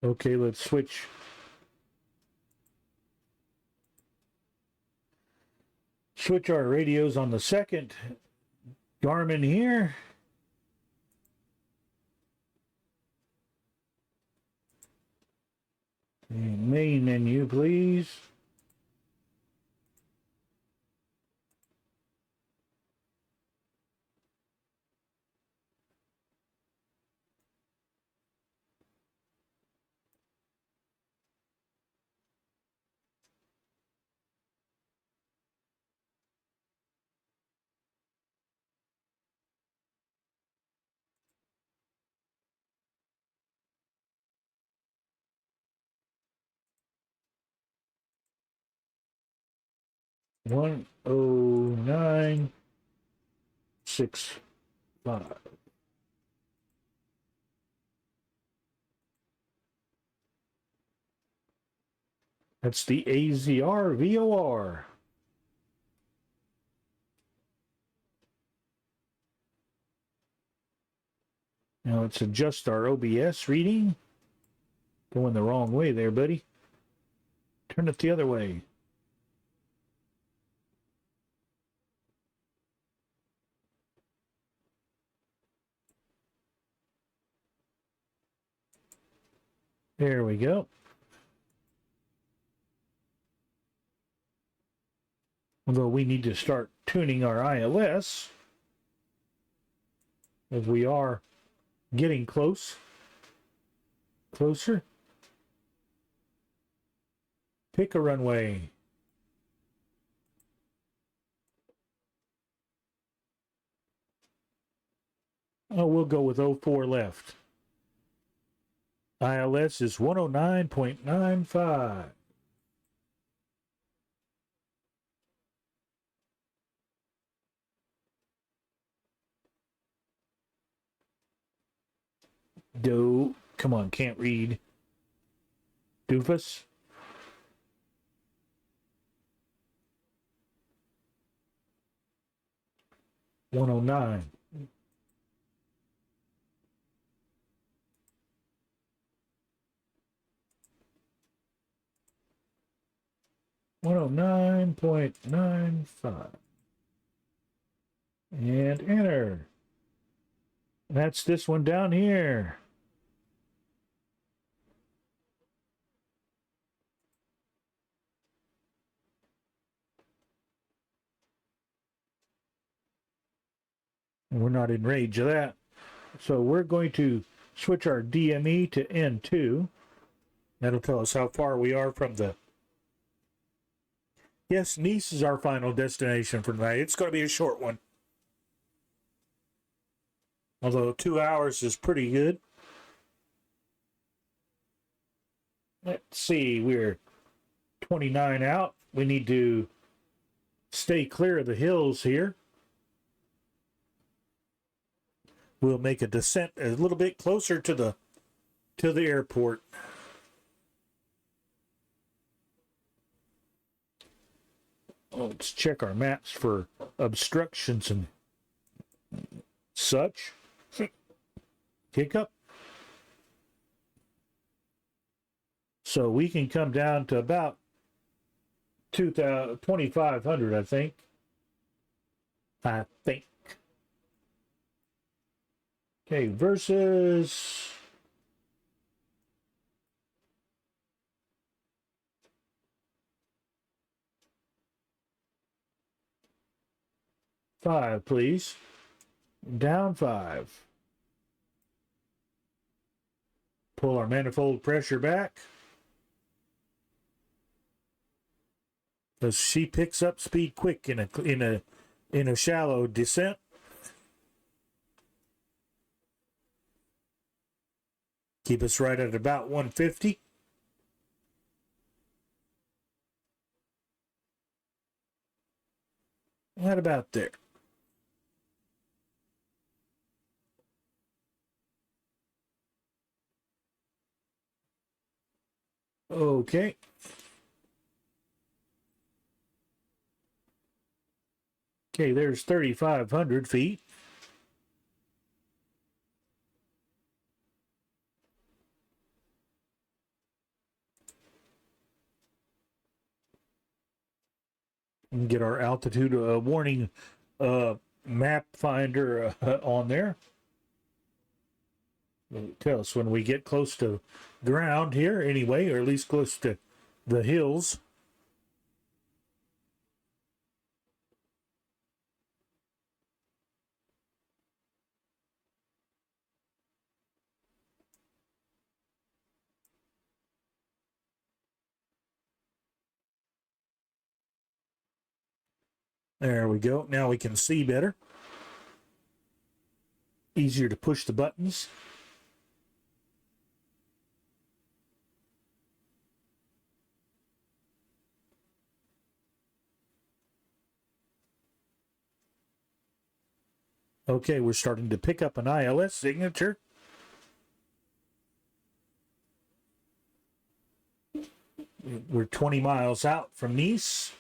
Okay, let's switch our radios on the second Garmin here. Main menu, please. One oh 965. That's the AZR VOR. Now let's adjust our OBS reading. Going the wrong way there, buddy. Turn it the other way. There we go. Although we need to start tuning our ILS, as we are getting closer. Pick a runway. Oh, we'll go with 04 left. ILS is 109.95. Come on, can't read. Doofus. $109. $109.95. And enter. That's this one down here. We're not in range of that. So we're going to switch our DME to N2. That'll tell us how far we are from the... Yes, Nice is our final destination for tonight. It's going to be a short one. Although 2 hours is pretty good. Let's see, we're 29 out. We need to stay clear of the hills here. We'll make a descent a little bit closer to the airport. Let's check our maps for obstructions and such. Hiccup. So we can come down to about 2,500, I think. Okay, versus five, please. Down 5. Pull our manifold pressure back. Because she picks up speed quick in a shallow descent. Keep us right at about 150. Right about there. Okay. Okay, there's 3,500 feet. our altitude warning map finder on there. It'll tell us when we get close to ground here anyway, or at least close to the hills. There we go. Now we can see better. Easier to push the buttons. Okay, we're starting to pick up an ILS signature. We're 20 miles out from Nice.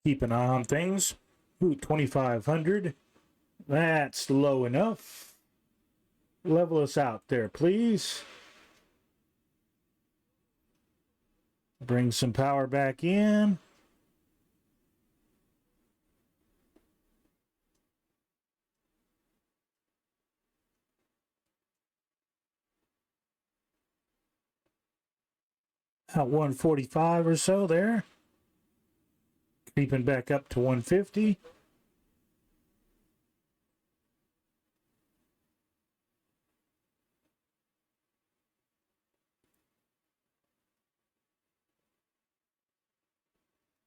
Keep an eye on things. Ooh, 2,500. That's low enough. Level us out there, please. Bring some power back in. About 145 or so there. Creeping back up to 150.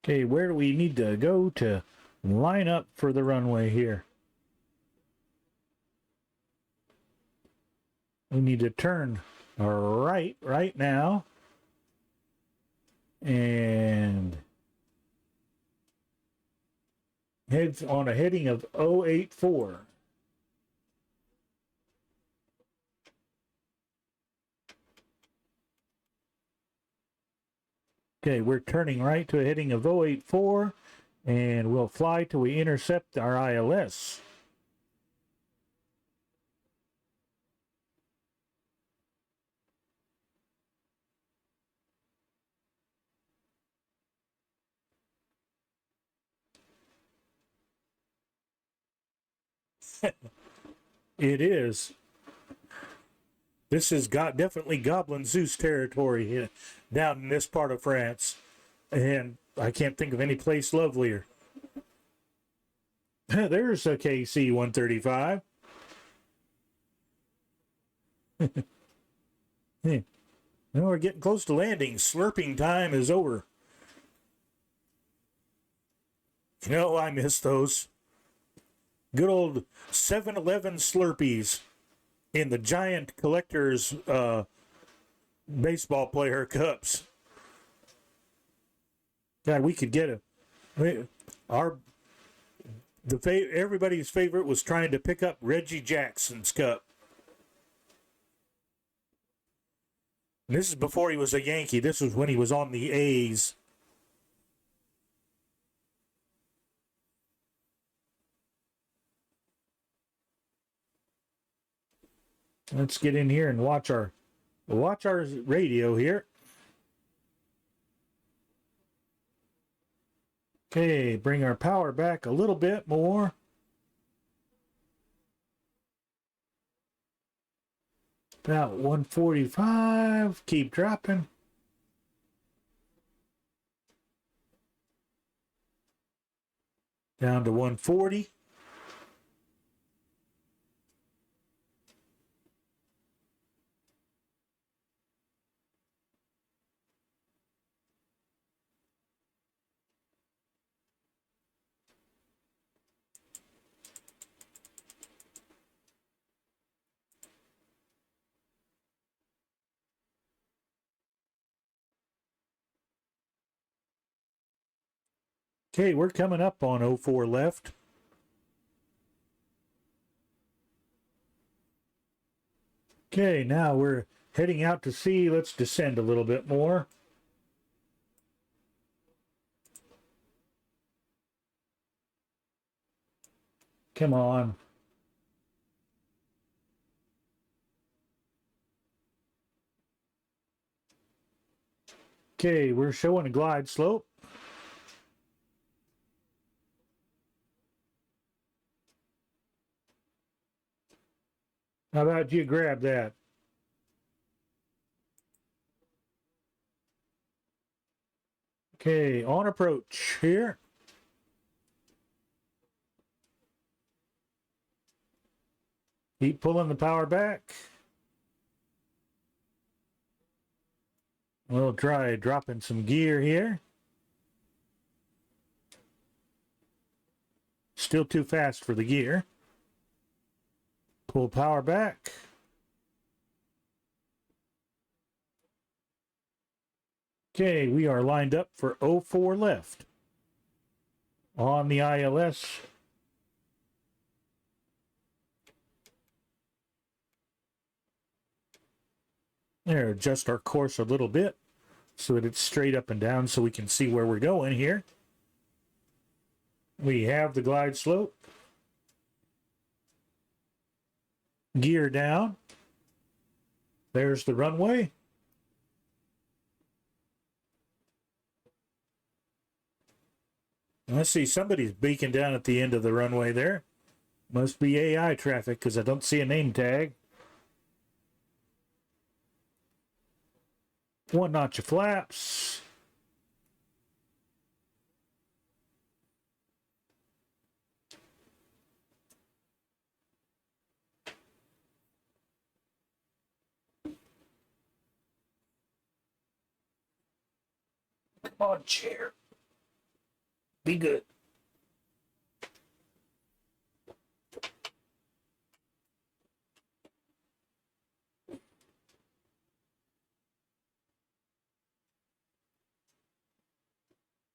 Okay, where do we need to go to line up for the runway here? We need to turn right now. And heads on a heading of 084. Okay, we're turning right to a heading of 084, and we'll fly till we intercept our ILS. It is. This is definitely Goblin Zeus territory here, down in this part of France. And I can't think of any place lovelier. There's a KC 135. Now we're getting close to landing. Slurping time is over. You know, I miss those. Good old 7-Eleven Slurpees in the giant collector's baseball player cups. God, we could get everybody's favorite was trying to pick up Reggie Jackson's cup. And this is before he was a Yankee. This was when he was on the A's. Let's get in here and watch our radio here. Okay, bring our power back a little bit more. About 145. Keep dropping. Down to 140. Okay, we're coming up on 04 left. Okay, now we're heading out to sea. Let's descend a little bit more. Come on. Okay, we're showing a glide slope. How about you grab that? Okay, on approach here. Keep pulling the power back. We'll try dropping some gear here. Still too fast for the gear. Pull power back. Okay, we are lined up for 04 left on the ILS. There, adjust our course a little bit so that it's straight up and down so we can see where we're going here. We have the glide slope. Gear down. There's the runway. Let's see, somebody's beacon down at the end of the runway there. Must be AI traffic because I don't see a name tag. One notch of flaps. Come on, chair. Be good.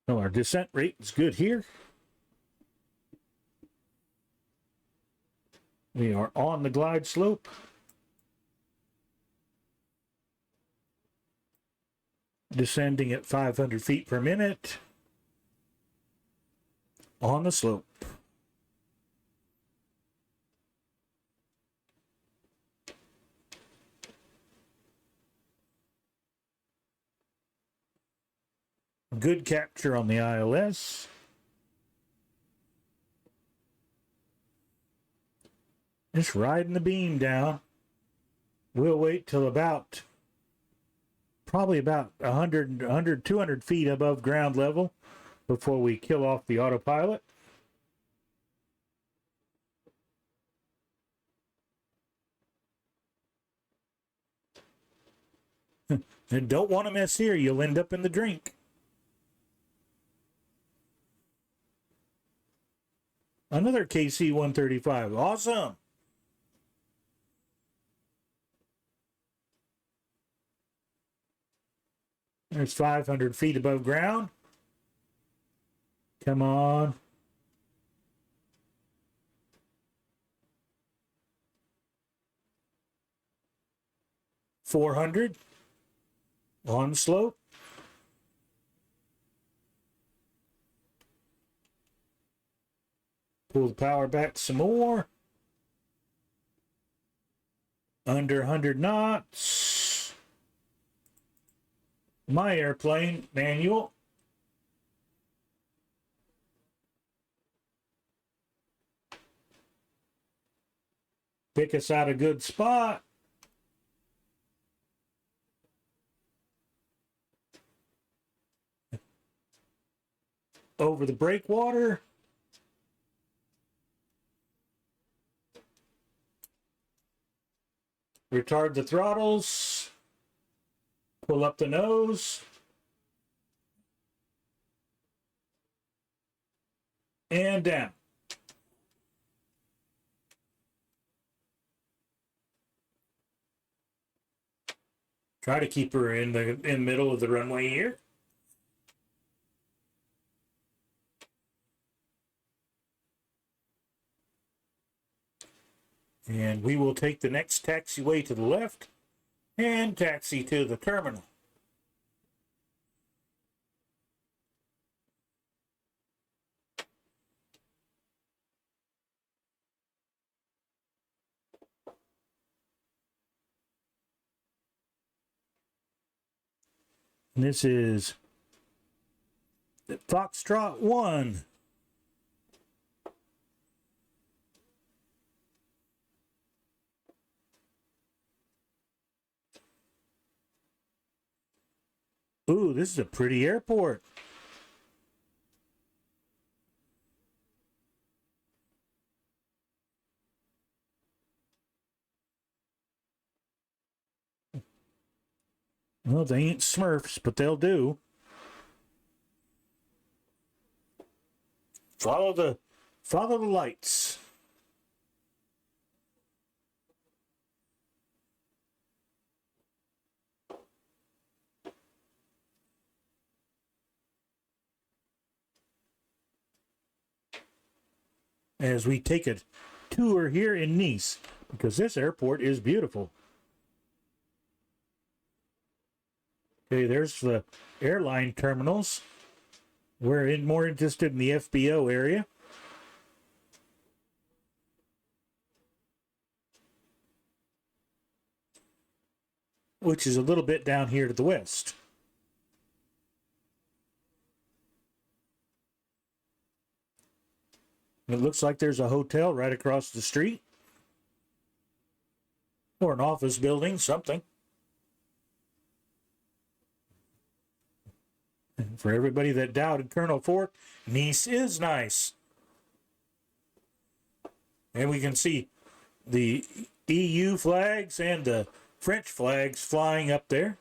Well, our descent rate is good here. We are on the glide slope. Descending at 500 feet per minute. On the slope. Good capture on the ILS. Just riding the beam down. We'll wait till probably about 100, 200 feet above ground level before we kill off the autopilot. And don't want to mess here. You'll end up in the drink. Another KC-135. Awesome. There's 500 feet above ground. Come on. $400 on slope. Pull the power back some more. Under 100 knots. My airplane, manual. Pick us out a good spot. Over the breakwater. Retard the throttles. Pull up the nose. And down. Try to keep her in the middle of the runway here. And we will take the next taxiway to the left and taxi to the terminal. And this is Foxtrot 1. Ooh, this is a pretty airport. Well, they ain't Smurfs, but they'll do. Follow the lights. As we take a tour here in Nice, because this airport is beautiful. Okay, there's the airline terminals. We're more interested in the FBO area. Which is a little bit down here to the west. It looks like there's a hotel right across the street. Or an office building, something. And for everybody that doubted Colonel Fort, Nice is nice. And we can see the EU flags and the French flags flying up there.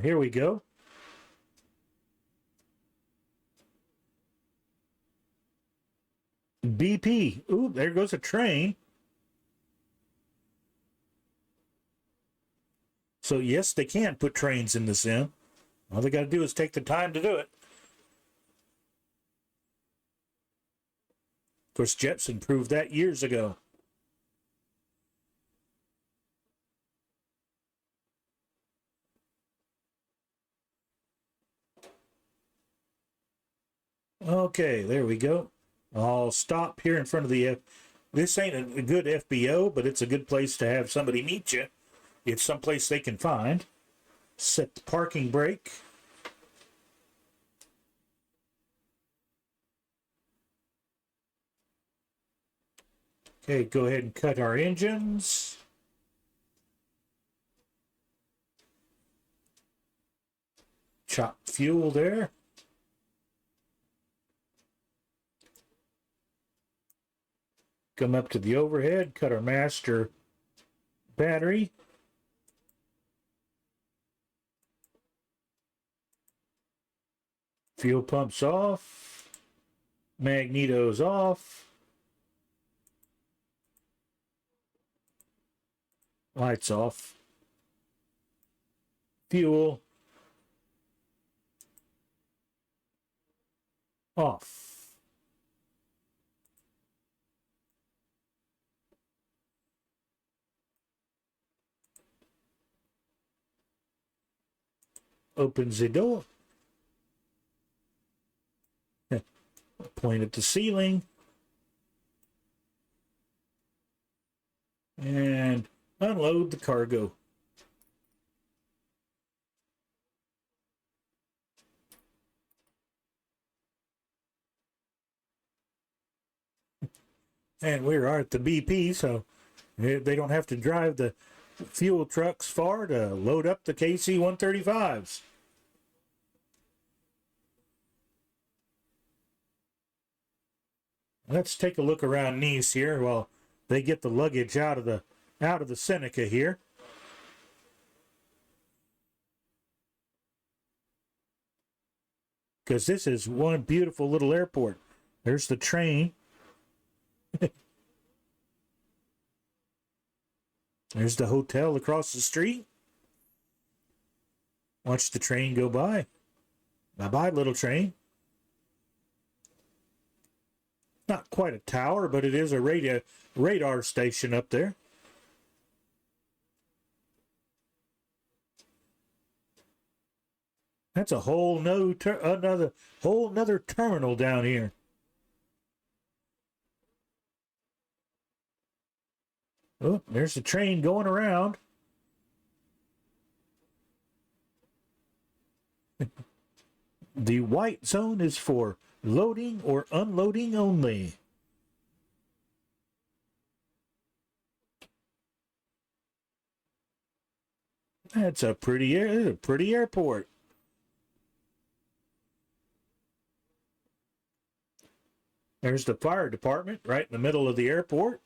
Here we go. BP. Ooh, there goes a train. So yes, they can put trains in the sim. All they got to do is take the time to do it. Of course, Jetson proved that years ago. Okay, there we go. I'll stop here in front of the this ain't a good FBO, but it's a good place to have somebody meet you. It's someplace they can find. Set the parking brake. Okay, go ahead and cut our engines. Chop fuel there. Come up to the overhead, cut our master battery. Fuel pumps off. Magnetos off. Lights off. Fuel off. Opens the door. Point at the ceiling. And unload the cargo. And we are at the BP, so they don't have to drive the fuel trucks far to load up the KC-135s. Let's take a look around Nice here while they get the luggage out of the Seneca here. because this is one beautiful little airport. There's the train. There's the hotel across the street. Watch the train go by. Bye-bye, little train. Not quite a tower, but it is a radar station up there. That's a whole another terminal down here. Oh, there's the train going around. The white zone is for loading or unloading only. That's a pretty airport. There's the fire department right in the middle of the airport.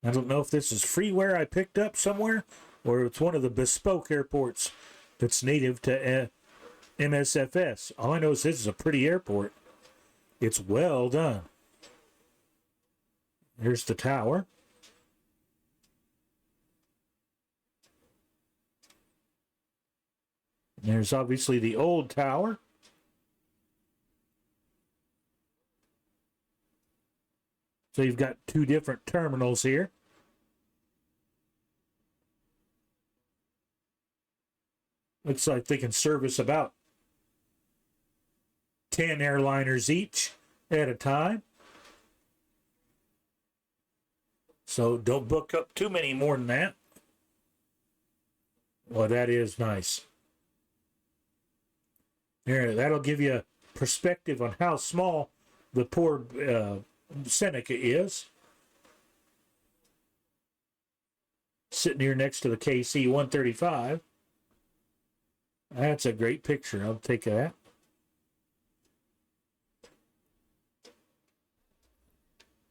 I don't know if this is freeware I picked up somewhere or it's one of the bespoke airports that's native to MSFS. All I know is this is a pretty airport. It's well done. Here's the tower. There's obviously the old tower. So you've got two different terminals here. Looks like they can service about 10 airliners each at a time. So don't book up too many more than that. Well, that is nice. There, that'll give you a perspective on how small the poor Seneca is. Sitting here next to the KC 135. That's a great picture. I'll take that.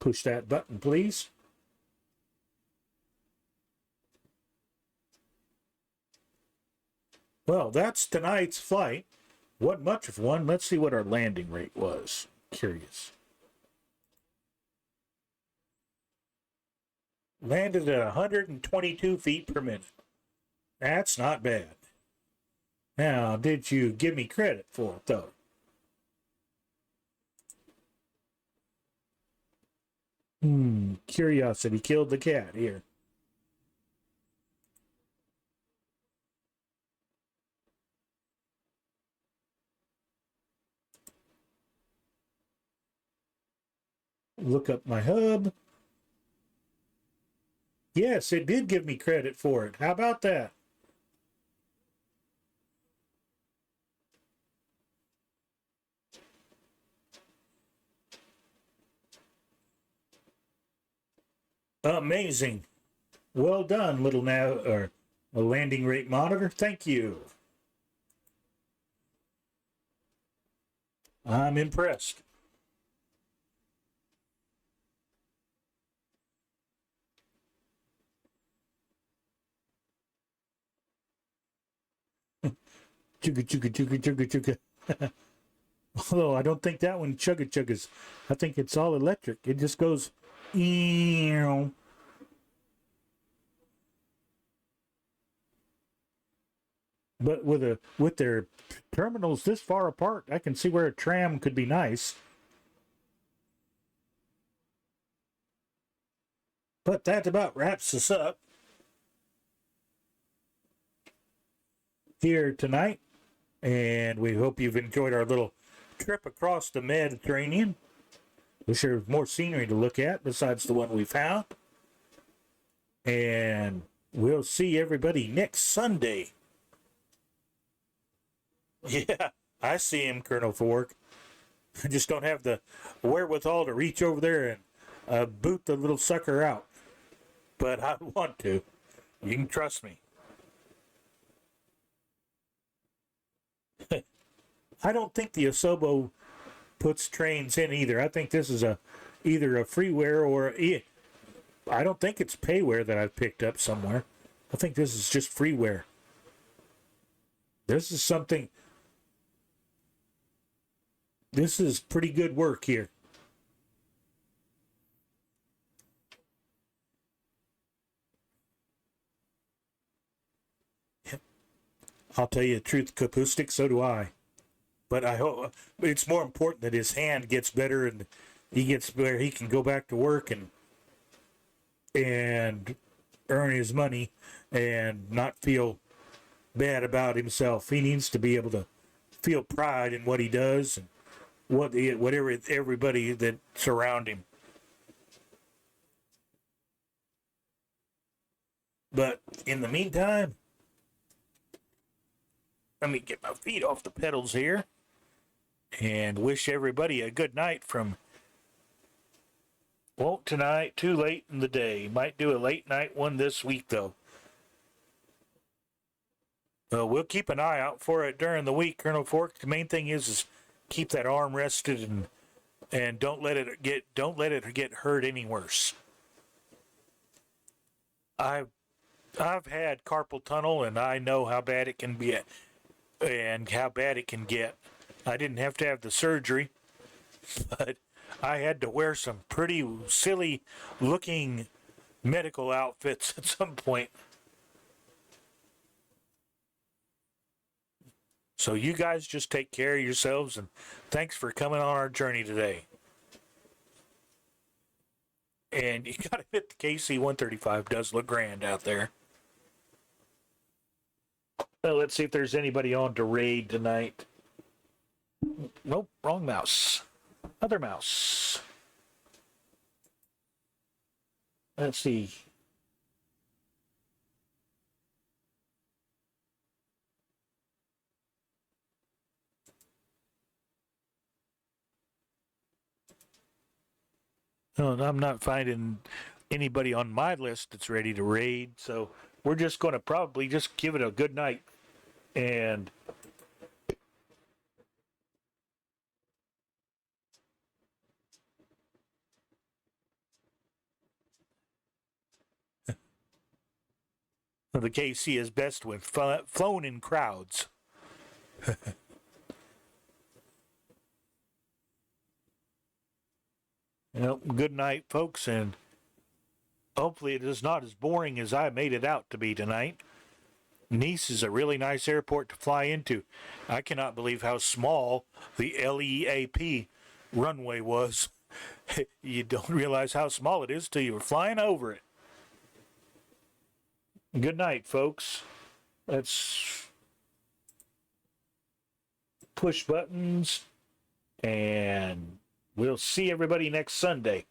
Push that button, please. Well, that's tonight's flight. Wasn't much of one. Let's see what our landing rate was. Curious. Landed at 122 feet per minute. That's not bad. Now, did you give me credit for it, though? Curiosity killed the cat here. Look up my hub. Yes, it did give me credit for it. How about that? Amazing. Well done, little a landing rate monitor. Thank you. I'm impressed. Chugga, chugga, chugga, chugga, chugga. Although I don't think that one chugga chuggas. I think it's all electric. It just goes. Ew. But with their terminals this far apart, I can see where a tram could be nice. But that about wraps us up here tonight. And we hope you've enjoyed our little trip across the Mediterranean. Wish there was more scenery to look at besides the one we found. And we'll see everybody next Sunday. Yeah, I see him, Colonel Fork. I just don't have the wherewithal to reach over there and boot the little sucker out. But I want to. You can trust me. I don't think the Osobo puts trains in either. I think this is either a freeware or I don't think it's payware that I've picked up somewhere. I think this is just freeware. This is something. This is pretty good work here. I'll tell you the truth, Kapustik, so do I. But I hope it's more important that his hand gets better and he gets where he can go back to work and earn his money and not feel bad about himself. He needs to be able to feel pride in what he does and whatever everybody that surround him. But in the meantime, let me get my feet off the pedals here and wish everybody a good night from won't tonight, too late in the day. Might do a late night one this week though. We'll keep an eye out for it during the week, Colonel Fork. The main thing is keep that arm rested and don't let it get hurt any worse. I've had carpal tunnel and I know how bad it can be and how bad it can get. I didn't have to have the surgery, but I had to wear some pretty silly looking medical outfits at some point. So you guys just take care of yourselves and thanks for coming on our journey today. And you gotta admit the KC-135 does look grand out there. Well, let's see if there's anybody on to raid tonight. Nope, wrong mouse. Other mouse. Let's see. No, I'm not finding anybody on my list that's ready to raid, so we're just going to probably just give it a good night. And the KC is best when flown in crowds. Good night, folks, and hopefully it is not as boring as I made it out to be tonight. Nice is a really nice airport to fly into. I cannot believe how small the LEAP runway was. You don't realize how small it is till you're flying over it. Good night, folks. Let's push buttons, and we'll see everybody next Sunday.